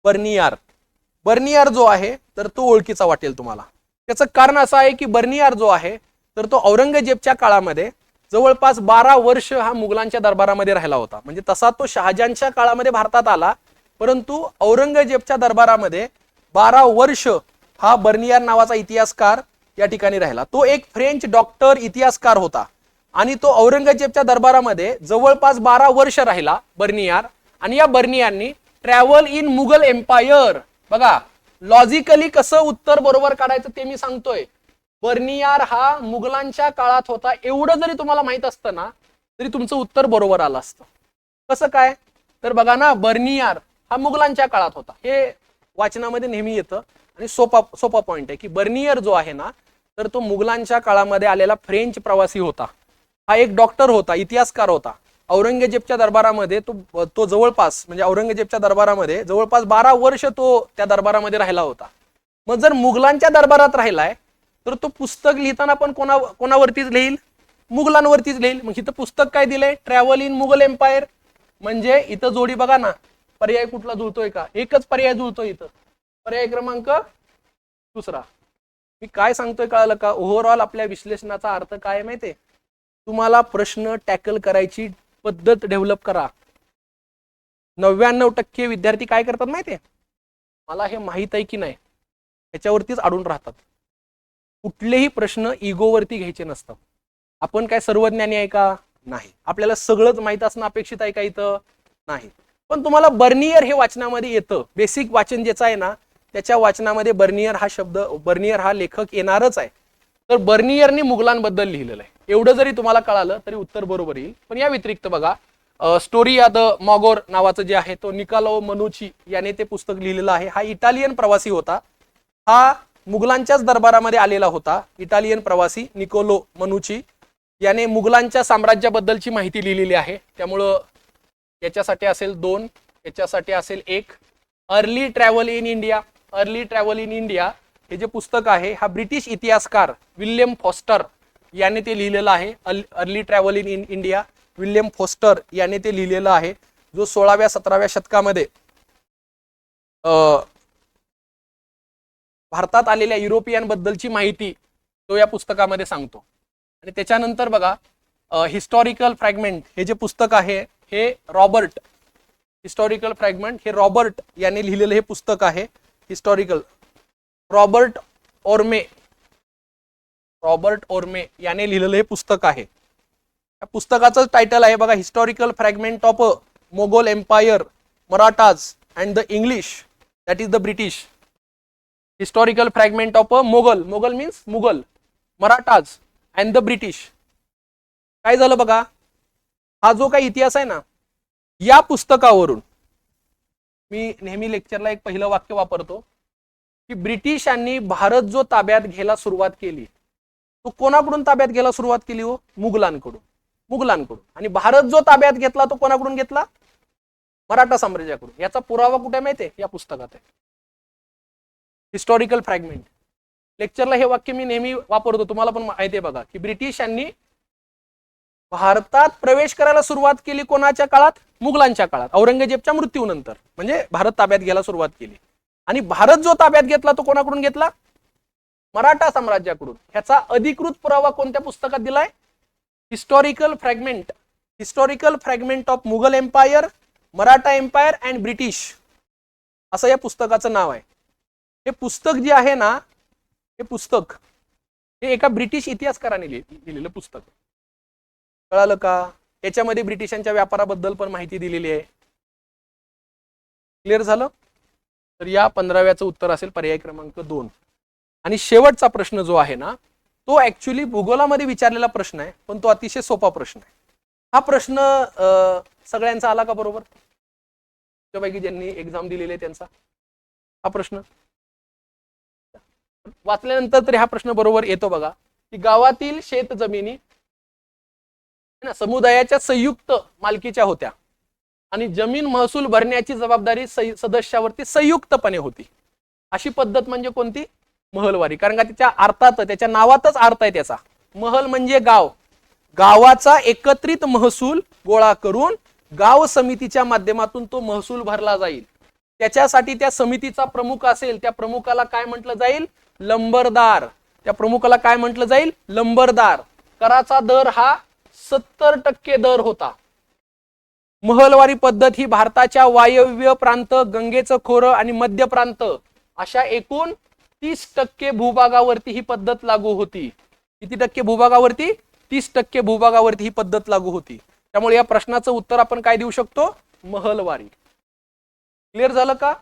[SPEAKER 1] बर्नियार जो आहे तर तो ओळखीचा वाटेल तुम्हाला. त्याचं कारण असं आहे की बर्नियार जो आहे तर तो औरंगजेबच्या काळामध्ये जवळपास 12 वर्ष हा मुघलांच्या दरबारामध्ये राहिला होता. म्हणजे तसा तो शहाजहानच्या काळामध्ये भारतात आला, परंतु औरंगजेबच्या दरबारामध्ये 12 वर्ष हा बर्नियार नावाचा इतिहासकार या ठिकाणी राहिला. तो एक फ्रेंच डॉक्टर इतिहासकार होता आणि तो औरंगजेबच्या दरबारामध्ये जवळपास 12 वर्ष राहिला बर्नियार. आणि या बर्नियारनी ट्रॅव्हल इन मुघल एम्पायर, बघा लॉजिकली कसं उत्तर बरोबर काढायचं ते मी सांगतोय. बर्नियार हा मुघलांच्या काळात होता, एवढं जरी तुम्हाला माहित असतं ना तरी तुमचं उत्तर बरोबर आलं असतं. कसं काय? तर बघा ना, बर्नियार हा मुघलांच्या काळात होता, हे वाचनामध्ये नेहमी येतं आणि सोपा पॉइंट आहे की बर्नियर जो आहे ना तर तो मुघलांच्या काळामध्ये आलेला फ्रेंच प्रवासी होता. हा एक डॉक्टर होता, इतिहासकार होता. औरंगजेबच्या दरबारामध्ये तो जवळपास म्हणजे औरंगजेबच्या दरबारामध्ये जवळपास 12 वर्ष तो त्या दरबारामध्ये राहिला होता. मग जर मुघलांच्या दरबारात राहिलाय तर तो पुस्तक लिहिताना पण कोणावरतीच लिहिल? मुघलांवरतीच लिहिल. मग इथं पुस्तक काय दिलंय? Travel in Mughal empire. म्हणजे इथं जोडी बघा ना, पर्याय कुठला जुळतोय का? एकच पर्याय जुळतोय इथं, पर्याय क्रमांक दुसरा. मी काय सांगतोय कळालं का? ओव्हरऑल आपल्या विश्लेषणाचा अर्थ काय माहितीये? तुम्हाला प्रश्न टॅकल करायची पद्धत डेव्हलप करा. 99% विद्यार्थी काय करतात माहितीये? मला हे माहित आहे की नाही याच्यावरतीच अडून राहतात. कुठलेही प्रश्न इगोवरती घ्यायचे नसतात. आपण काय सर्वज्ञानी आहे का? नाही. आपल्याला सगळंच माहित असणं अपेक्षित आहे का इथं? नाही. पण तुम्हाला बर्नियर हे वाचनामध्ये येतं, बेसिक वाचन ज्याचं आहे ना त्याच्या वाचनामध्ये बर्नियर हा शब्द, बर्नियर हा लेखक येणारच आहे. तर बर्नियरनी मुघलांबद्दल लिहिलेलं आहे, एवढं जरी तुम्हाला कळालं तरी उत्तर बरोबर येईल. पण या व्यतिरिक्त बघा, स्टोरी द मॉगोर नावाचं जे आहे तो निकालो मनुची याने ते पुस्तक लिहिलेलं आहे. हा इटालियन प्रवासी होता, हा मुघलांच्याच दरबारामध्ये आलेला होता. इटालियन प्रवासी निकोलो मनुची याने मुघलांच्या साम्राज्याबद्दलची माहिती लिहिलेली आहे. त्यामुळं याच्यासाठी असेल 2, याच्यासाठी असेल 1. Early travel in India. Early travel in India हे जे पुस्तक आहे हा ब्रिटिश इतिहासकार विल्यम फॉस्टर याने ते लिहिलेलं आहे. Early travel in India William foster याने ते लिहिलेलं आहे, जो 16व्या-17व्या शतकामध्ये भारतात आलेल्या युरोपियन बद्दलची माहिती तो या पुस्तकामध्ये सांगतो. आणि त्याच्यानंतर बघा, हिस्टॉरिकल फ्रॅगमेंट हे जे पुस्तक आहे हे रॉबर्ट, हिस्टॉरिकल फ्रॅगमेंट हे रॉबर्ट याने लिहिलेलं हे पुस्तक आहे. हिस्टॉरिकल रॉबर्ट ओर्मे याने लिहिलेलं हे पुस्तक आहे. या पुस्तकाचं टायटल आहे बघा, historical fragment of Mogul empire, Marathas and the English that is the British. Historical fragment of Mogul, Mogul means Mughal, Marathas and the British. काय झालं बघा, हा जो काही इतिहास आहे ना या पुस्तकावरून मी नेहमी लेक्चरला एक पहिलं वाक्य वापरतो की ब्रिटिशांनी भारत जो ताब्यात घ्यायला सुरुवात केली तो कोणाकडून ताब्यात घ्यायला सुरुवात केली? हो, मुघलांकडून. आणि भारत जो ताब्यात घेतला तो कोणाकडून घेतला? मराठा साम्राज्याकडून. याचा पुरावा कुठे माहितीये? या पुस्तकात आहे, हिस्टॉरिकल फ्रॅगमेंट. लेक्चरला हे वाक्य मी नेहमी वापरतो, तुम्हाला पण माहिती आहे बघा, की ब्रिटिशांनी भारतात प्रवेश करायला सुरुवात केली कोणाच्या काळात? मुघलांच्या काळात, औरंगजेबच्या मृत्यूनंतर. म्हणजे भारत ताब्यात घ्यायला सुरुवात केली. आणि भारत जो ताब्यात घेतला तो कोणाकडून घेतला? मराठा साम्राज्याकडून. ह्याचा अधिकृत पुरावा कोणत्या पुस्तकात दिलाय? Historical fragment of Mughal empire, Maratha empire and British असं या पुस्तकाचं नाव आहे. हे पुस्तक जे आहे ना, हे पुस्तक हे एका ब्रिटिश इतिहासकाराने लिहिलेलं पुस्तक. कळालं का? याच्यामध्ये ब्रिटिशांच्या व्यापाराबद्दल पण माहिती दिलेली आहे. क्लिअर झालं? तर या 15व्याचं उत्तर असेल पर्याय क्रमांक 2. आणि शेवटचा प्रश्न जो आहे ना तो ऍक्च्युली भूगोलामध्ये विचारलेला प्रश्न आहे, पण तो अतिशय सोपा प्रश्न आहे. हा प्रश्न सगळ्यांचा आला का बरोबर? त्यापैकी ज्यांनी एक्झाम दिलेली आहे त्यांचा हा प्रश्न वाचल्यानंतर तरी हा प्रश्न बरोबर येतो बघा, की गावातील शेत जमिनी समुदायाच्या संयुक्त मालकीच्या होत्या आणि जमीन महसूल भरण्याची जबाबदारी सदस्यावरती संयुक्तपणे होती. अशी पद्धत म्हणजे कोणती? महलवारी. कारण का त्याच्या अर्थात, त्याच्या नावातच अर्थ आहे त्याचा. महल म्हणजे गाव, गावाचा एकत्रित महसूल गोळा करून गाव समितीच्या माध्यमातून तो महसूल भरला जाईल. त्याच्यासाठी त्या समितीचा प्रमुख असेल, त्या प्रमुखाला काय म्हटलं जाईल? लंबरदार. त्या प्रमुखाला काय म्हटलं जाईल? लंबरदार. कराचा दर हा 70% दर होता. महलवारी पद्धत ही भारताच्या वायव्य प्रांत, गंगेचं खोरं आणि मध्य प्रांत अशा एकूण 30% भूभागावरती ही पद्धत लागू होती. किती टक्के भूभागावरती? 30% भूभागावरती ही पद्धत लागू होती. त्यामुळे या प्रश्नाचं उत्तर आपण काय देऊ शकतो? महलवारी. क्लिअर झालं का?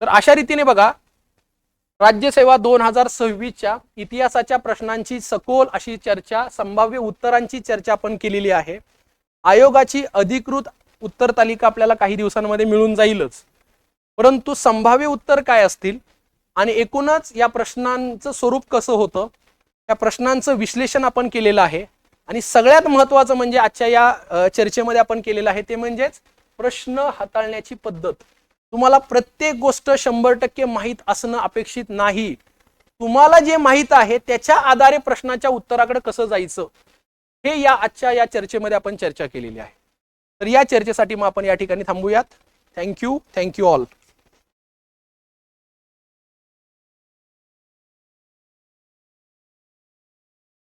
[SPEAKER 1] तर अशा रीतीने बघा, राज्यसेवा 2026च्या इतिहासाच्या प्रश्नांची सखोल अशी चर्चा, संभाव्य उत्तरांची चर्चा आपण केलेली आहे. आयोगाची अधिकृत उत्तर तालिका आपल्याला काही दिवसांमध्ये मिळून जाईलच, परंतु संभाव्य उत्तर काय असतील आणि एकूणच या प्रश्नांचं स्वरूप कसं होतं, या प्रश्नांचं विश्लेषण आपण केलेलं आहे. आणि सगळ्यात महत्त्वाचं म्हणजे आजच्या या चर्चेमध्ये आपण केलेलं आहे ते म्हणजेच प्रश्न हाताळण्याची पद्धत. तुम्हाला प्रत्येक गोष्ट 100% माहीत असणं अपेक्षित नाही. तुम्हाला जे माहीत आहे त्याच्या आधारे प्रश्नाच्या उत्तराकडे कसं जायचं हे या आजच्या या चर्चेमध्ये आपण चर्चा केलेली आहे. तर या चर्चेसाठी मग आपण या ठिकाणी थांबूयात. Thank you all.